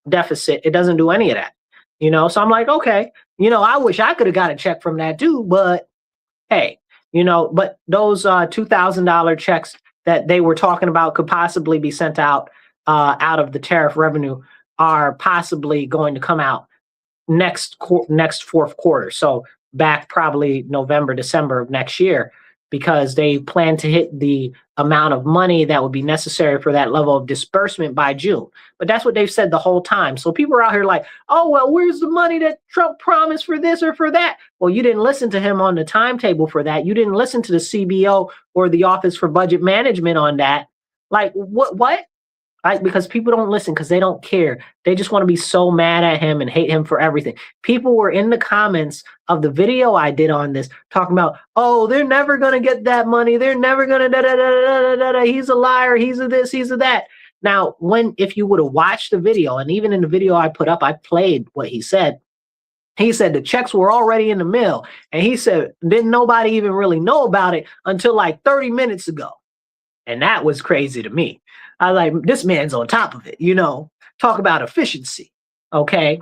deficit. It doesn't do any of that, So I'm like, okay, I wish I could have got a check from that too, but hey, but those $2,000 checks that they were talking about could possibly be sent out of the tariff revenue are possibly going to come out next fourth quarter. So back probably November, December of next year, because they plan to hit the amount of money that would be necessary for that level of disbursement by June. But that's what they've said the whole time. So people are out here like, oh, well, where's the money that Trump promised for this or for that? Well, you didn't listen to him on the timetable for that. You didn't listen to the CBO or the Office for Budget Management on that. Like, what? Like, because people don't listen because they don't care. They just want to be so mad at him and hate him for everything. People were in the comments of the video I did on this talking about, oh, they're never going to get that money. They're never going to da-da-da-da-da-da. He's a liar. He's a this, he's a that. Now, if you would have watched the video, and even in the video I put up, I played what he said. He said the checks were already in the mail. And he said, didn't nobody even really know about it until like 30 minutes ago. And that was crazy to me. I was like, this man's on top of it, talk about efficiency. Okay.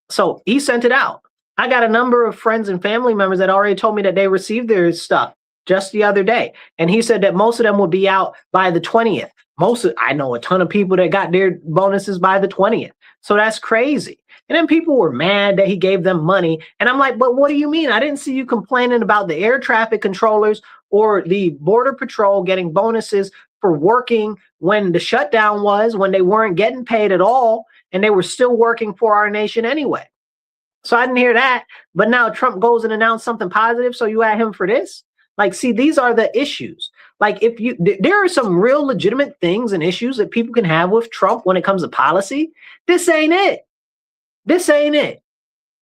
So he sent it out. I got a number of friends and family members that already told me that they received their stuff just the other day. And he said that most of them will be out by the 20th. I know a ton of people that got their bonuses by the 20th. So that's crazy. And then people were mad that he gave them money. And I'm like, but what do you mean? I didn't see you complaining about the air traffic controllers or the border patrol getting bonuses for working when the shutdown was, when they weren't getting paid at all, and they were still working for our nation anyway. So I didn't hear that. But now Trump goes and announces something positive. So you at him for this? Like, see, these are the issues. Like, there are some real legitimate things and issues that people can have with Trump when it comes to policy. This ain't it. This ain't it.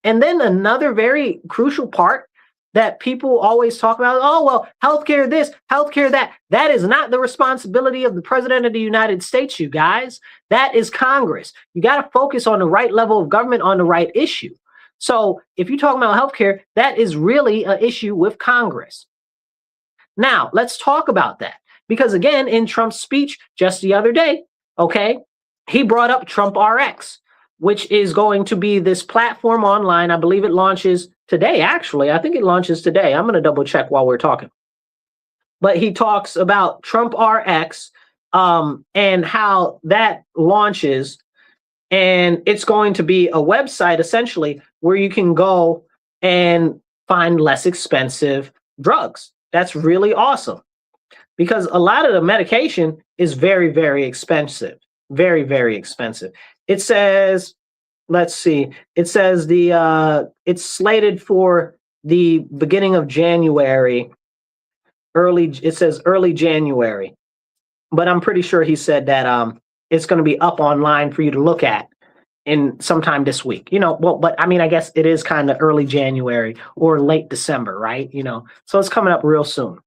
And then another very crucial part that people always talk about, oh, well, healthcare this, healthcare that. That is not the responsibility of the president of the United States, you guys. That is Congress. You got to focus on the right level of government on the right issue. So if you're talking about healthcare, that is really an issue with Congress. Now, let's talk about that. Because again, in Trump's speech just the other day, okay, he brought up Trump RX, which is going to be this platform online. I believe it launches today, actually. I think it launches today. I'm going to double check while we're talking. But he talks about Trump RX and how that launches. And it's going to be a website, essentially, where you can go and find less expensive drugs. That's really awesome. Because a lot of the medication is very, very expensive. Very, very expensive. It says, let's see, it says it's slated for the beginning of January, it says early January, but I'm pretty sure he said that it's going to be up online for you to look at in sometime this week, well, but I mean, I guess it is kind of early January or late December, right? So it's coming up real soon.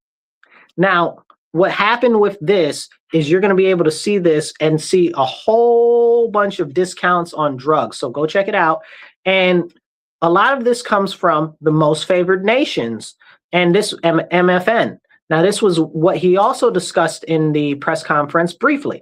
Now, what happened with this is you're going to be able to see this and see a whole bunch of discounts on drugs. So go check it out. And a lot of this comes from the most favored nations and this MFN. Now, this was what he also discussed in the press conference briefly.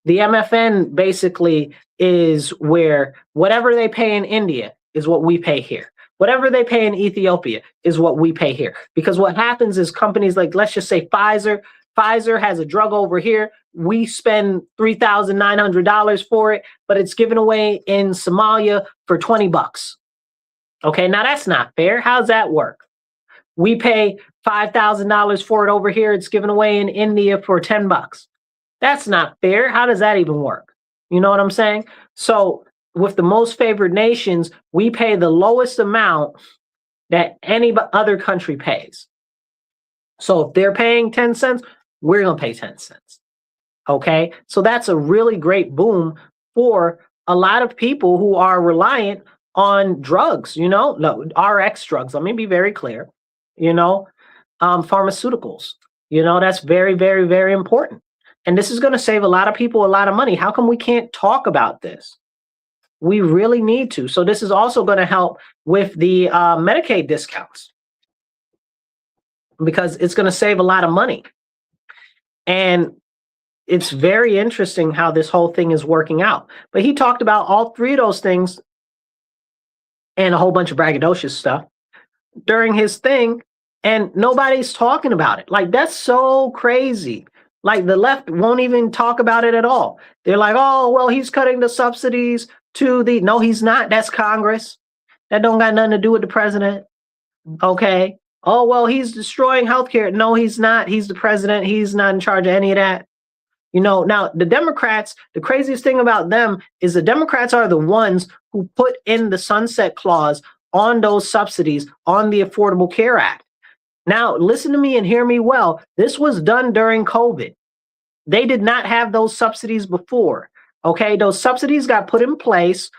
The MFN basically is where whatever they pay in India is what we pay here. Whatever they pay in Ethiopia is what we pay here. Because what happens is companies like, let's just say Pfizer has a drug over here. We spend $3,900 for it, but it's given away in Somalia for $20. Okay, now that's not fair. How's that work? We pay $5,000 for it over here. It's given away in India for $10. That's not fair. How does that even work? You know what I'm saying? So with the most favored nations, we pay the lowest amount that any other country pays. So if they're paying 10 cents, we're going to pay 10 cents. Okay? So that's a really great boom for a lot of people who are reliant on drugs, no, RX drugs. Let me be very clear, pharmaceuticals, that's very, very, very important. And this is going to save a lot of people a lot of money. How come we can't talk about this? We really need to. So this is also going to help with the Medicaid discounts because it's going to save a lot of money. And it's very interesting how this whole thing is working out. But he talked about all three of those things and a whole bunch of braggadocious stuff during his thing, and nobody's talking about it. Like, that's so crazy. Like, the left won't even talk about it at all. They're like, oh, well, he's cutting the subsidies to the... No, he's not. That's Congress. That don't got nothing to do with the president. Okay. Oh, well, he's destroying healthcare. No, he's not. He's the president. He's not in charge of any of that. Now the Democrats, the craziest thing about them is the Democrats are the ones who put in the sunset clause on those subsidies on the Affordable Care Act. Now, listen to me and hear me well. This was done during COVID. They did not have those subsidies before. Okay, those subsidies got put in place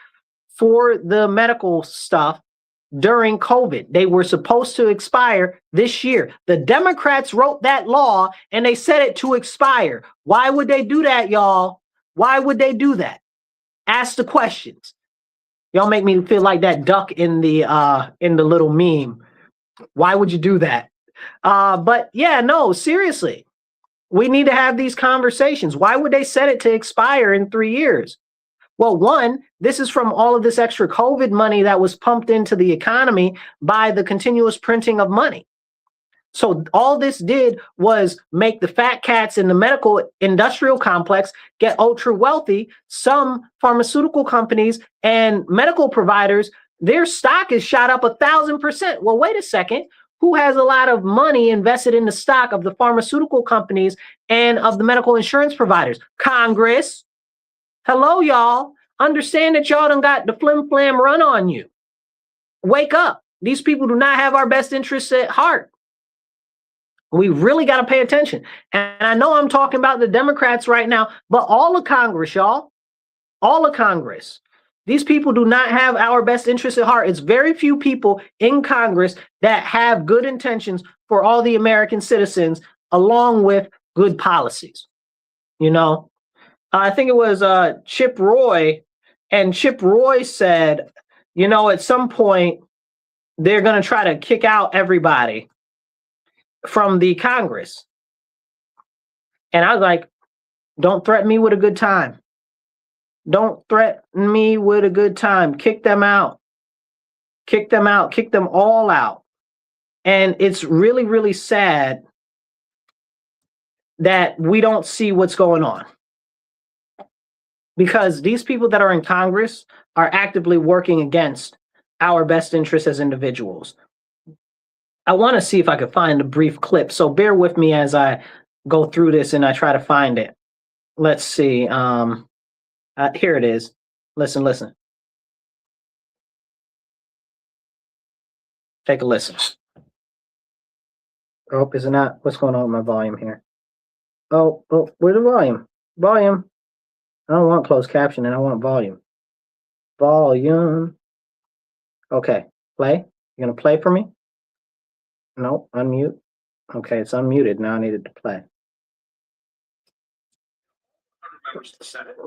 for the medical stuff during COVID. They were supposed to expire this year. The Democrats wrote that law and they set it to expire. Why would they do that, y'all? Why would they do that? Ask the questions. Y'all make me feel like that duck in the little meme. Why would you do that? But yeah, no, seriously. We need to have these conversations. Why would they set it to expire in 3 years? Well, one, this is from all of this extra COVID money that was pumped into the economy by the continuous printing of money. So all this did was make the fat cats in the medical industrial complex get ultra wealthy. Some pharmaceutical companies and medical providers, their stock is shot up 1,000%. Well, wait a second. Who has a lot of money invested in the stock of the pharmaceutical companies and of the medical insurance providers? Congress. Hello, y'all. Understand that y'all done got the flim flam run on you. Wake up. These people do not have our best interests at heart. We really got to pay attention. And I know I'm talking about the Democrats right now, but all of Congress, y'all, all of Congress. These people do not have our best interests at heart. It's very few people in Congress that have good intentions for all the American citizens, along with good policies. You know, I think it was Chip Roy, and Chip Roy said, you know, at some point, they're going to try to kick out everybody from the Congress. And I was like, don't threaten me with a good time. Don't threaten me with a good time. Kick them out. Kick them out. Kick them all out. And it's really, really sad that we don't see what's going on. Because these people that are in Congress are actively working against our best interests as individuals. I want to see if I could find a brief clip. So bear with me as I go through this and I try to find it. Let's see. Here it is. Listen. Take a listen. Oh, is it not? What's going on with my volume here? Oh, where's the volume? Volume. I don't want closed captioning. I want volume. Volume. Okay, play. You gonna play for me? No, unmute. Okay, it's unmuted. Now I need it to play.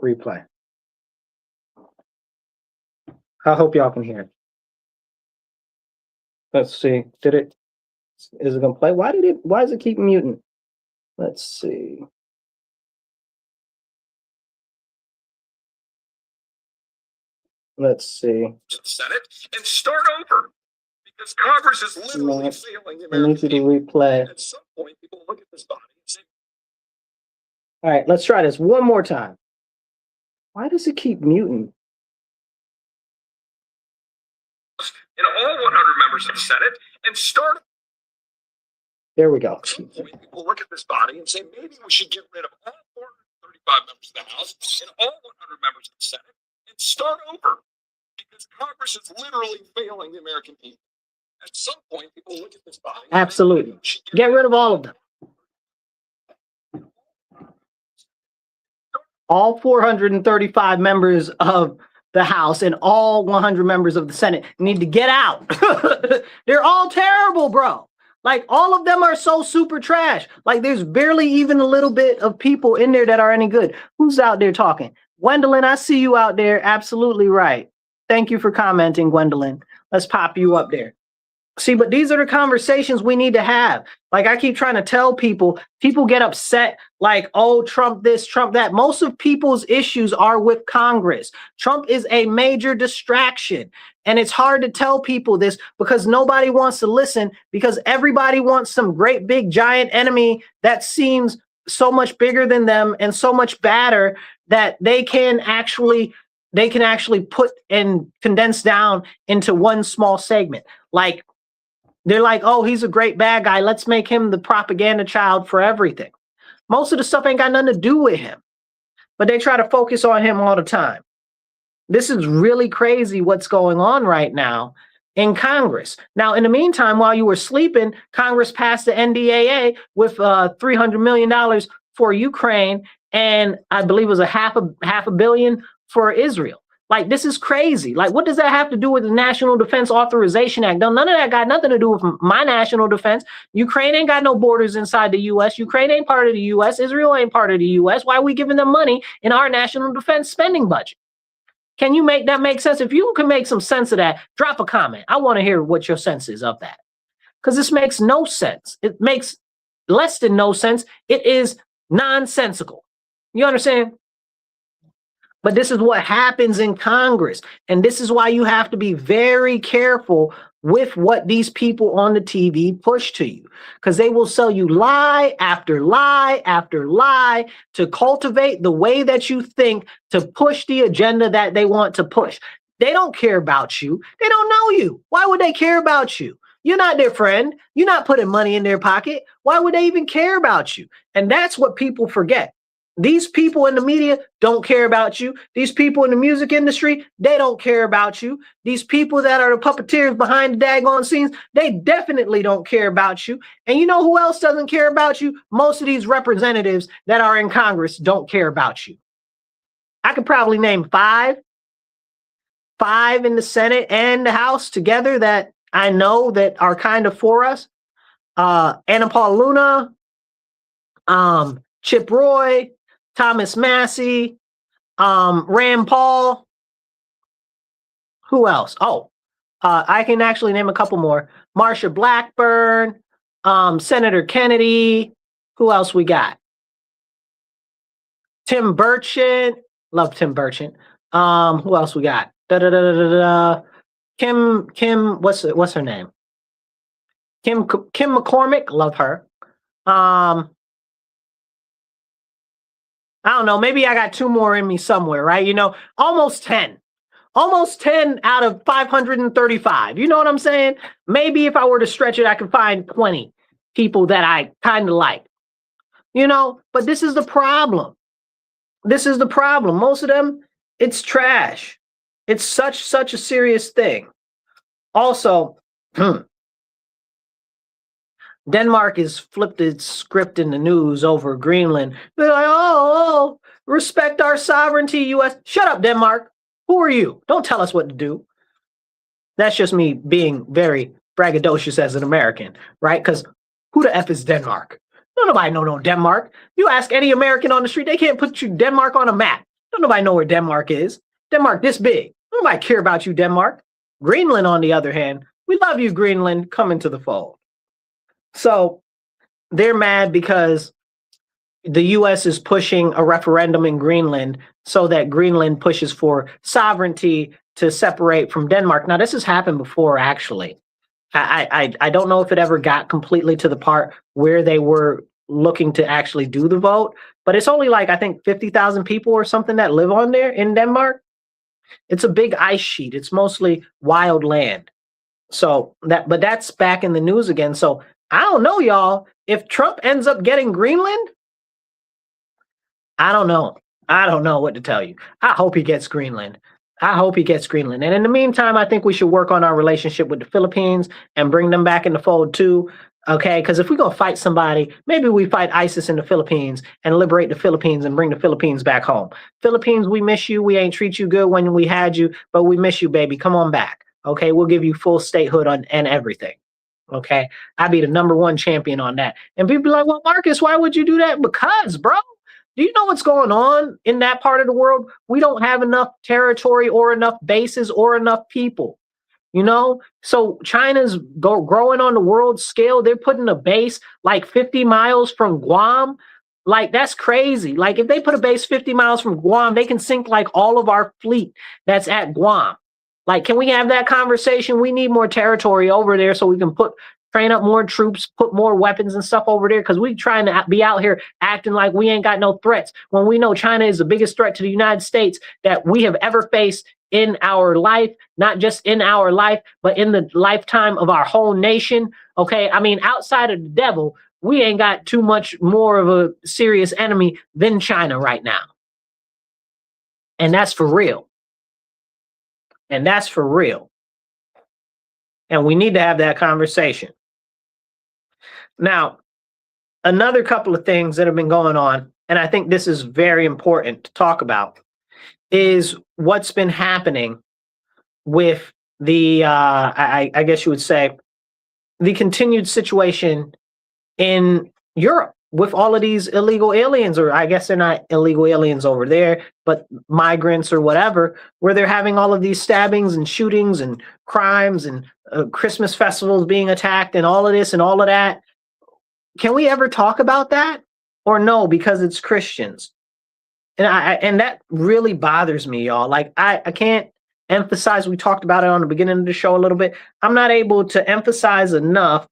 Replay. I hope y'all can hear it. Let's see. Is it gonna play? Why does it keep muting? Let's see. Let's see. To the Senate and start over because Congress is literally failing the American I need you to replay. At some point, people look at this body and say, all right, let's try this one more time. Why does it keep muting? in all 100 members of the Senate and start. There we go. People look at this body and say, maybe we should get rid of all 435 members of the House and all 100 members of the Senate and start over because Congress is literally failing the American people. At some point, people look at this body. Absolutely. Get rid of all of them. All 435 members of the House and all 100 members of the Senate need to get out. They're all terrible, bro. Like, all of them are so super trash. Like, there's barely even a little bit of people in there that are any good. Who's out there talking? Gwendolyn, I see you out there. Absolutely right. Thank you for commenting, Gwendolyn. Let's pop you up there. See, but these are the conversations we need to have. Like, I keep trying to tell people, people get upset like, oh, Trump this, Trump that. Most of people's issues are with Congress. Trump is a major distraction. And it's hard to tell people this because nobody wants to listen, because everybody wants some great big giant enemy that seems so much bigger than them and so much badder that they can actually put and condense down into one small segment. Like, they're like, oh, he's a great bad guy. Let's make him the propaganda child for everything. Most of the stuff ain't got nothing to do with him, but they try to focus on him all the time. This is really crazy what's going on right now in Congress. Now, in the meantime, while you were sleeping, Congress passed the NDAA with $300 million for Ukraine, and I believe it was a half a billion for Israel. Like, this is crazy. Like, what does that have to do with the National Defense Authorization Act? None of that got nothing to do with my national defense. Ukraine ain't got no borders inside the U.S. Ukraine ain't part of the U.S. Israel ain't part of the U.S. Why are we giving them money in our national defense spending budget? Can you make that make sense? If you can make some sense of that, drop a comment. I want to hear what your sense is of that. Because this makes no sense. It makes less than no sense. It is nonsensical. You understand? But this is what happens in Congress. And this is why you have to be very careful with what these people on the TV push to you, because they will sell you lie after lie after lie to cultivate the way that you think, to push the agenda that they want to push. They don't care about you. They don't know you. Why would they care about you? You're not their friend. You're not putting money in their pocket. Why would they even care about you? And that's what people forget. These people in the media don't care about you. These people in the music industry, they don't care about you. These people that are the puppeteers behind the daggone scenes, they definitely don't care about you. And you know who else doesn't care about you? Most of these representatives that are in Congress don't care about you. I could probably name five in the Senate and the House together that I know that are kind of for us. Anna Paul Luna, Chip Roy, Thomas Massey, Rand Paul. Who else? Oh, I can actually name a couple more. Marsha Blackburn, Senator Kennedy. Who else we got? Tim Burchett. Love Tim Burchett. Who else we got? Kim, what's her name? Kim McCormick. Love her. I don't know, maybe I got two more in me somewhere, right? You know, almost 10 out of 535. You know what I'm saying? Maybe if I were to stretch it, I could find 20 people that I kind of like, you know, but this is the problem. This is the problem. Most of them, it's trash. It's such a serious thing. Also, Denmark has flipped its script in the news over Greenland. They're like, oh, respect our sovereignty, U.S. Shut up, Denmark. Who are you? Don't tell us what to do. That's just me being very braggadocious as an American, right? Because who the F is Denmark? Don't nobody know no Denmark. You ask any American on the street, they can't put you Denmark on a map. Don't nobody know where Denmark is. Denmark this big. Don't nobody care about you, Denmark. Greenland, on the other hand, we love you, Greenland. Come into the fold. So they're mad because the U.S. is pushing a referendum in Greenland so that Greenland pushes for sovereignty to separate from Denmark. Now, this has happened before, actually. I don't know if it ever got completely to the part where they were looking to actually do the vote, but it's only like, I think, 50,000 people or something that live on there in Denmark. It's a big ice sheet. It's mostly wild land. So but that's back in the news again. So I don't know, y'all. If Trump ends up getting Greenland, I don't know. I don't know what to tell you. I hope he gets Greenland. I hope he gets Greenland. And in the meantime, I think we should work on our relationship with the Philippines and bring them back in the fold too. Okay, because if we're going to fight somebody, maybe we fight ISIS in the Philippines and liberate the Philippines and bring the Philippines back home. Philippines, we miss you. We ain't treat you good when we had you, but we miss you, baby. Come on back. Okay, we'll give you full statehood and everything. Okay, I'd be the #1 champion on that. And people be like, well, Marcus, why would you do that? Because, bro, do you know what's going on in that part of the world? We don't have enough territory or enough bases or enough people, you know? So China's growing on the world scale. They're putting a base like 50 miles from Guam. Like, that's crazy. Like, if they put a base 50 miles from Guam, they can sink like all of our fleet that's at Guam. Like, can we have that conversation? We need more territory over there so we can train up more troops, put more weapons and stuff over there, because we trying to be out here acting like we ain't got no threats when we know China is the biggest threat to the United States that we have ever faced in our life, not just in our life, but in the lifetime of our whole nation. Okay, I mean, outside of the devil, we ain't got too much more of a serious enemy than China right now. And that's for real. And that's for real. And we need to have that conversation. Now, another couple of things that have been going on, and I think this is very important to talk about, is what's been happening with the, I guess you would say, the continued situation in Europe with all of these illegal aliens, or I guess they're not illegal aliens over there, but migrants or whatever, where they're having all of these stabbings and shootings and crimes and Christmas festivals being attacked and all of this and all of that. Can we ever talk about that? Or no, because it's Christians? And that really bothers me, y'all. Like I can't emphasize, we talked about it on the beginning of the show a little bit. I'm not able to emphasize enough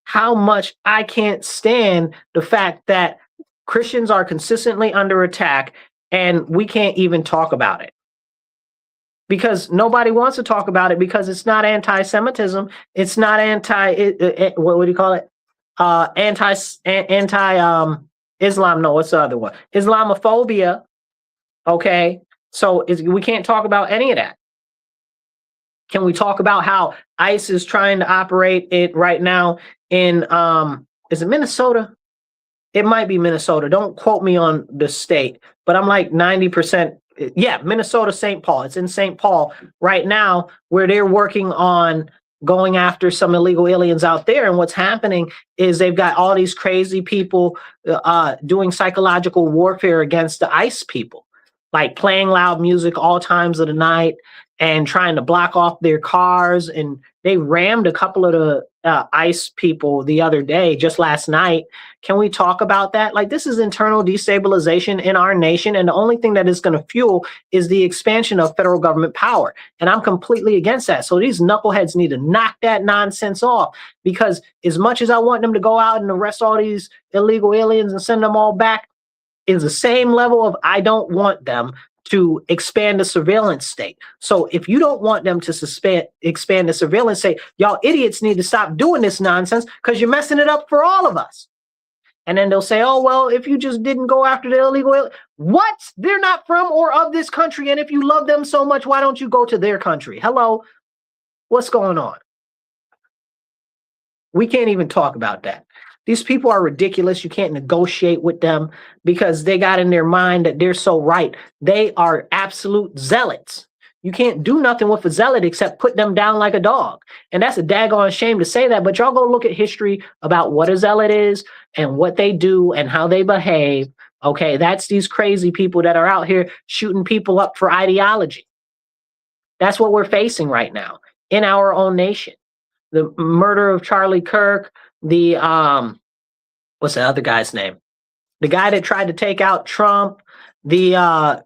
how much I can't stand the fact that Christians are consistently under attack and we can't even talk about it. Because nobody wants to talk about it because it's not anti-Semitism. It's not what do you call it? Islam. No, what's the other one? Islamophobia. Okay. So we can't talk about any of that. Can we talk about how ICE is trying to operate it right now in, is it Minnesota? It might be Minnesota. Don't quote me on the state, but I'm like 90%. Yeah, Minnesota, St. Paul. It's in St. Paul right now where they're working on going after some illegal aliens out there. And what's happening is they've got all these crazy people doing psychological warfare against the ICE people, like playing loud music all times of the night and trying to block off their cars. And they rammed a couple of the ICE people the other day, just last night. Can we talk about that? Like, this is internal destabilization in our nation. And the only thing that is going to fuel is the expansion of federal government power. And I'm completely against that. So these knuckleheads need to knock that nonsense off, because as much as I want them to go out and arrest all these illegal aliens and send them all back, is the same level of I don't want them to expand the surveillance state. So if you don't want them to expand the surveillance state, y'all idiots need to stop doing this nonsense, because you're messing it up for all of us. And then they'll say, oh, well, if you just didn't go after the illegal, what? They're not from or of this country. And if you love them so much, why don't you go to their country? Hello, what's going on? We can't even talk about that. These people are ridiculous. You can't negotiate with them because they got in their mind that they're so right. They are absolute zealots. You can't do nothing with a zealot except put them down like a dog. And that's a daggone shame to say that, but y'all go look at history about what a zealot is and what they do and how they behave. Okay, that's these crazy people that are out here shooting people up for ideology. That's what we're facing right now in our own nation. The murder of Charlie Kirk, the what's the other guy's name? The guy that tried to take out Trump, the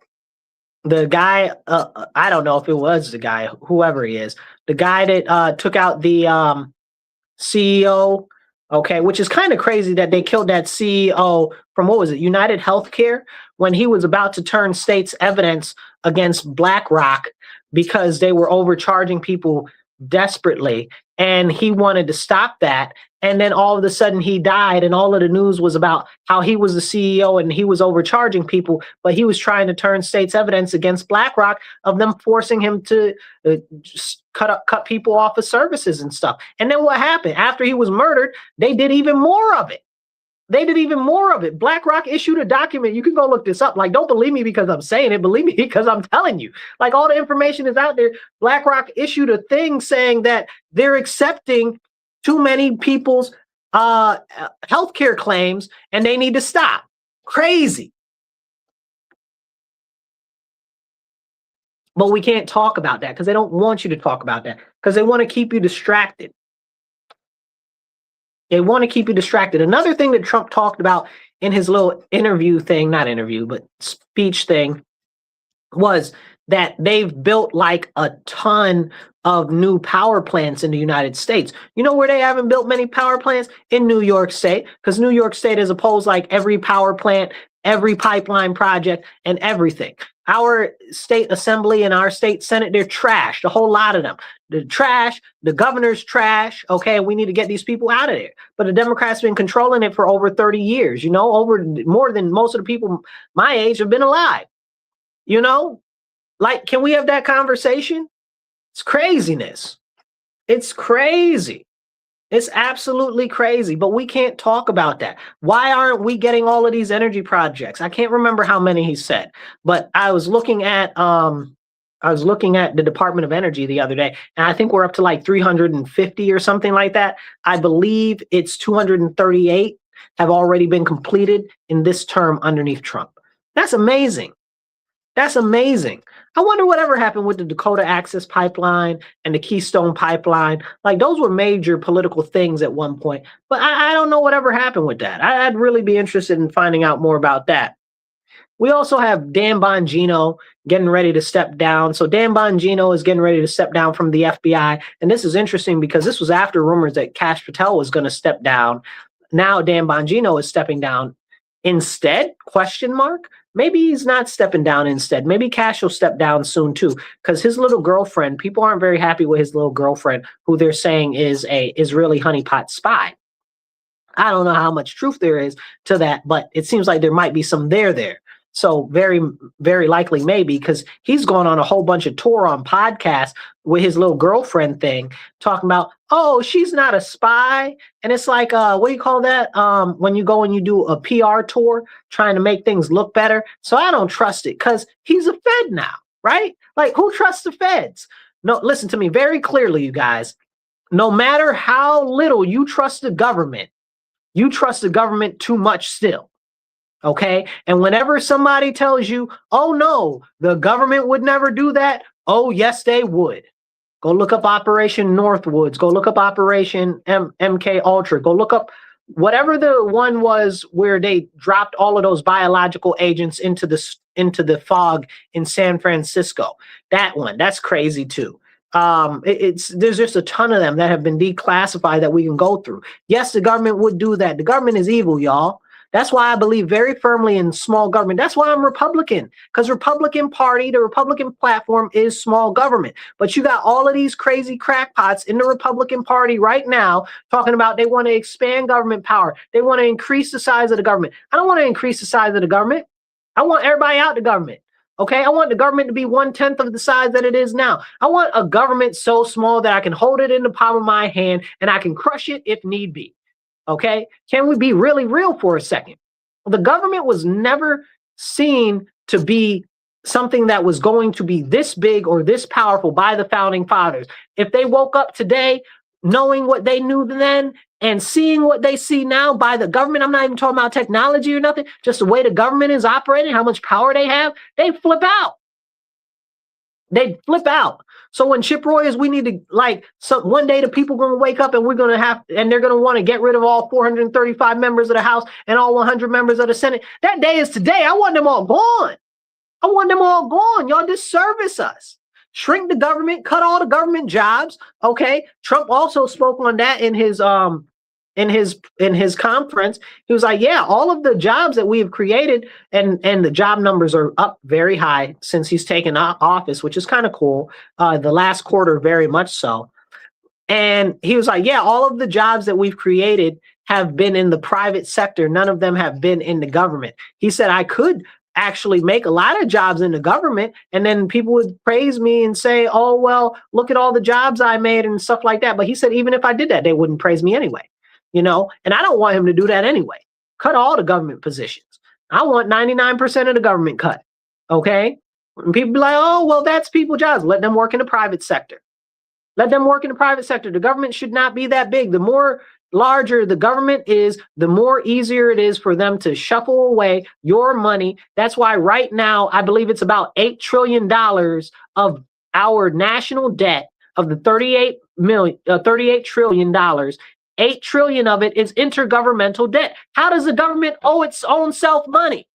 guy, I don't know if it was the guy, whoever he is, the guy that took out the CEO, okay, which is kind of crazy that they killed that CEO from, what was it, United Healthcare, when he was about to turn state's evidence against BlackRock because they were overcharging people desperately, and he wanted to stop that. And then all of a sudden he died, and all of the news was about how he was the CEO and he was overcharging people, but he was trying to turn state's evidence against BlackRock of them forcing him to just cut people off of services and stuff. And then what happened? After he was murdered, they did even more of it. BlackRock issued a document. You can go look this up. Like, don't believe me because I'm saying it. Believe me because I'm telling you. Like, all the information is out there. BlackRock issued a thing saying that they're accepting too many people's healthcare claims and they need to stop. Crazy. But we can't talk about that because they don't want you to talk about that, because they want to keep you distracted. They want to keep you distracted. Another thing that Trump talked about in his little interview thing, not interview, but speech thing, was that they've built like a ton of new power plants in the United States. You know where they haven't built many power plants? In New York State, because New York State has opposed like every power plant, every pipeline project, and everything. Our state assembly and our state senate, they're trash, a whole lot of them. The trash, the governor's trash, okay, we need to get these people out of there. But the Democrats have been controlling it for over 30 years, you know, over more than most of the people my age have been alive. You know, like, can we have that conversation? It's craziness. It's crazy. It's absolutely crazy, but we can't talk about that. Why aren't we getting all of these energy projects? I can't remember how many he said, but I was looking at the Department of Energy the other day, and I think we're up to like 350 or something like that. I believe it's 238 have already been completed in this term underneath Trump. That's amazing. That's amazing. I wonder whatever happened with the Dakota Access Pipeline and the Keystone Pipeline. Like, those were major political things at one point, but I don't know whatever happened with that. I'd really be interested in finding out more about that. We also have Dan Bongino getting ready to step down. So Dan Bongino is getting ready to step down from the FBI. And this is interesting because this was after rumors that Kash Patel was going to step down. Now Dan Bongino is stepping down instead, question mark. Maybe he's not stepping down instead. Maybe Kash will step down soon too, because his little girlfriend, people aren't very happy with his little girlfriend, who they're saying is a Israeli honeypot spy. I don't know how much truth there is to that, but it seems like there might be some there. So very, very likely maybe, because he's gone on a whole bunch of tour on podcasts with his little girlfriend thing, talking about, oh, she's not a spy. And it's like, what do you call that? When you go and you do a PR tour trying to make things look better. So I don't trust it because he's a Fed now, right? Like, who trusts the Feds? No, listen to me very clearly, you guys. No matter how little you trust the government, you trust the government too much still. Okay. And whenever somebody tells you, oh, no, the government would never do that. Oh, yes, they would. Go look up Operation Northwoods. Go look up Operation MK Ultra. Go look up whatever the one was where they dropped all of those biological agents into the fog in San Francisco. That one, that's crazy, too. There's just a ton of them that have been declassified that we can go through. Yes, the government would do that. The government is evil, y'all. That's why I believe very firmly in small government. That's why I'm Republican, because Republican Party, the Republican platform is small government. But you got all of these crazy crackpots in the Republican Party right now talking about they want to expand government power. They want to increase the size of the government. I don't want to increase the size of the government. I want everybody out the government. Okay, I want the government to be 1/10 of the size that it is now. I want a government so small that I can hold it in the palm of my hand and I can crush it if need be. Okay, can we be really real for a second? The government was never seen to be something that was going to be this big or this powerful by the founding fathers. If they woke up today knowing what they knew then and seeing what they see now by the government, I'm not even talking about technology or nothing, just the way the government is operating, how much power they have, they flip out. They flip out. So when Chip Roy is, we need to, one day the people going to wake up and they're going to want to get rid of all 435 members of the House and all 100 members of the Senate. That day is today. I want them all gone. I want them all gone. Y'all disservice us. Shrink the government, cut all the government jobs. Okay. Trump also spoke on that in his conference. He was like, yeah, all of the jobs that we have created, and the job numbers are up very high since he's taken office, which is kind of cool. The last quarter, very much so. And he was like, yeah, all of the jobs that we've created have been in the private sector. None of them have been in the government. He said, I could actually make a lot of jobs in the government, and then people would praise me and say, oh, well, look at all the jobs I made and stuff like that. But he said, even if I did that, they wouldn't praise me anyway. You know, and I don't want him to do that anyway. Cut all the government positions. I want 99% of the government cut. Okay. And people be like, oh, well, that's people's jobs. Let them work in the private sector. Let them work in the private sector. The government should not be that big. The more larger the government is, the more easier it is for them to shuffle away your money. That's why right now, I believe it's about $8 trillion of our national debt of the $38 trillion. $8 trillion of it is intergovernmental debt. How does the government owe its own self money?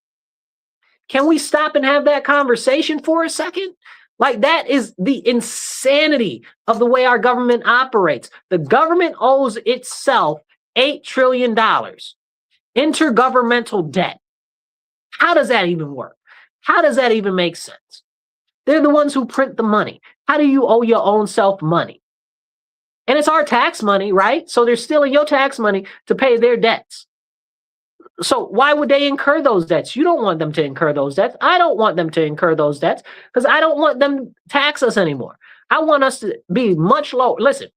Can we stop and have that conversation for a second? Like, that is the insanity of the way our government operates. The government owes itself $8 trillion. Intergovernmental debt. How does that even work? How does that even make sense? They're the ones who print the money. How do you owe your own self money? And it's our tax money, right? So they're stealing your tax money to pay their debts. So why would they incur those debts? You don't want them to incur those debts. I don't want them to incur those debts because I don't want them to tax us anymore. I want us to be much lower. Listen,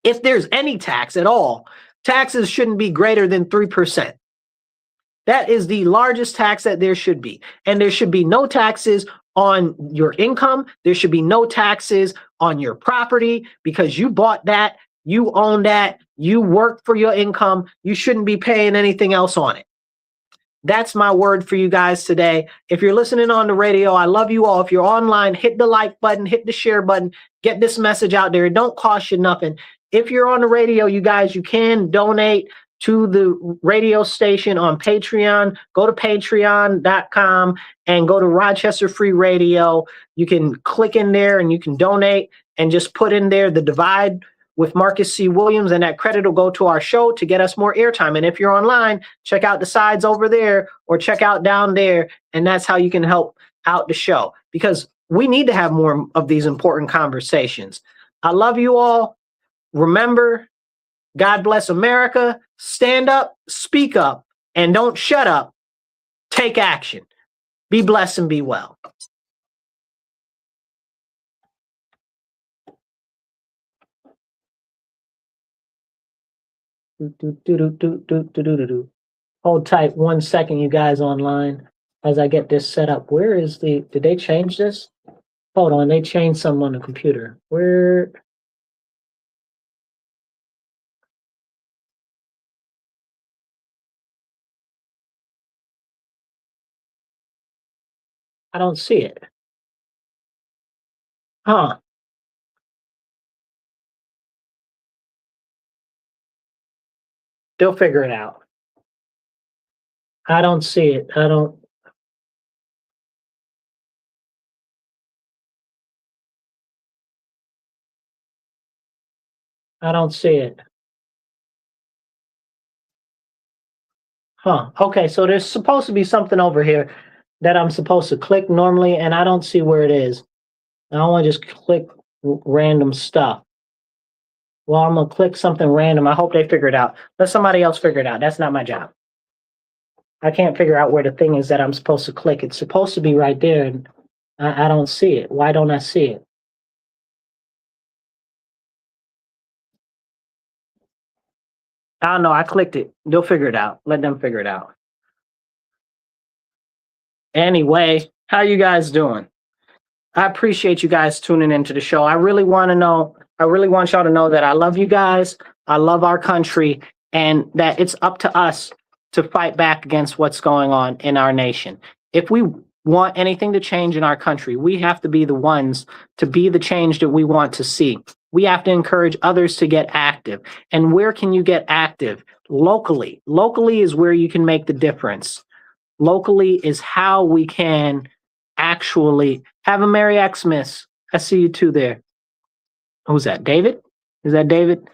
if there's any tax at all, taxes shouldn't be greater than 3%. That is the largest tax that there should be. And there should be no taxes on your income. There should be no taxes on your property because you bought that. You own that. You work for your income. You shouldn't be paying anything else on it. That's my word for you guys today. If you're listening on the radio, I love you all. If you're online, hit the like button, hit the share button, get this message out there. It don't cost you nothing. If you're on the radio, you guys, you can donate to the radio station on Patreon. Go to patreon.com and go to Rochester Free Radio. You can click in there and you can donate and just put in there The Divide with Marcus C. Williams, and that credit will go to our show to get us more airtime. And if you're online, check out the sides over there or check out down there, and that's how you can help out the show, because we need to have more of these important conversations. I love you all. Remember, God bless America. Stand up, speak up, and don't shut up. Take action. Be blessed and be well. Hold tight 1 second, you guys online, as I get this set up. Where is did they change this? Hold on, they changed something on the computer. Where? I don't see it. Huh. They'll figure it out. I don't see it. I don't see it. Huh. Okay, so there's supposed to be something over here that I'm supposed to click normally, and I don't see where it is. I don't want to just click random stuff. Well, I'm going to click something random. I hope they figure it out. Let somebody else figure it out. That's not my job. I can't figure out where the thing is that I'm supposed to click. It's supposed to be right there, and I don't see it. Why don't I see it? I don't know. I clicked it. They'll figure it out. Let them figure it out. Anyway, how you guys doing? I appreciate you guys tuning into the show. I really want y'all to know that I love you guys. I love our country, and that it's up to us to fight back against what's going on in our nation. If we want anything to change in our country, we have to be the ones to be the change that we want to see. We have to encourage others to get active. And where can you get active? Locally. Locally is where you can make the difference. Locally is how we can actually have a Merry Xmas. I see you two there. Who's that? David? Is that David?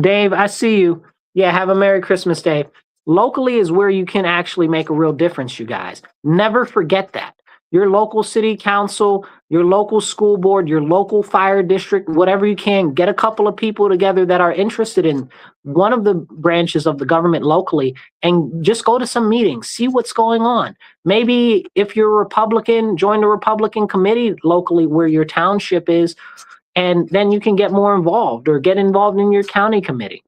Dave, I see you. Yeah, have a Merry Christmas, Dave. Locally is where you can actually make a real difference, you guys. Never forget that. Your local city council, your local school board, your local fire district, whatever you can, get a couple of people together that are interested in one of the branches of the government locally and just go to some meetings, see what's going on. Maybe if you're a Republican, join the Republican committee locally where your township is, and then you can get more involved or get involved in your county committee.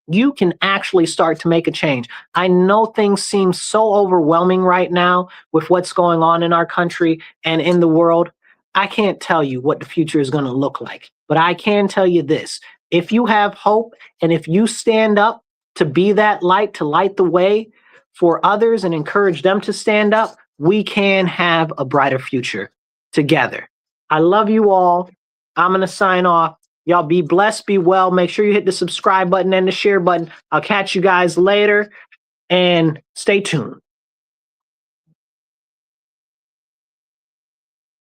You can actually start to make a change. I know things seem so overwhelming right now with what's going on in our country and in the world. I can't tell you what the future is going to look like, but I can tell you this. If you have hope and if you stand up to be that light, to light the way for others and encourage them to stand up, we can have a brighter future together. I love you all. I'm going to sign off. Y'all be blessed, be well. Make sure you hit the subscribe button and the share button. I'll catch you guys later, and stay tuned.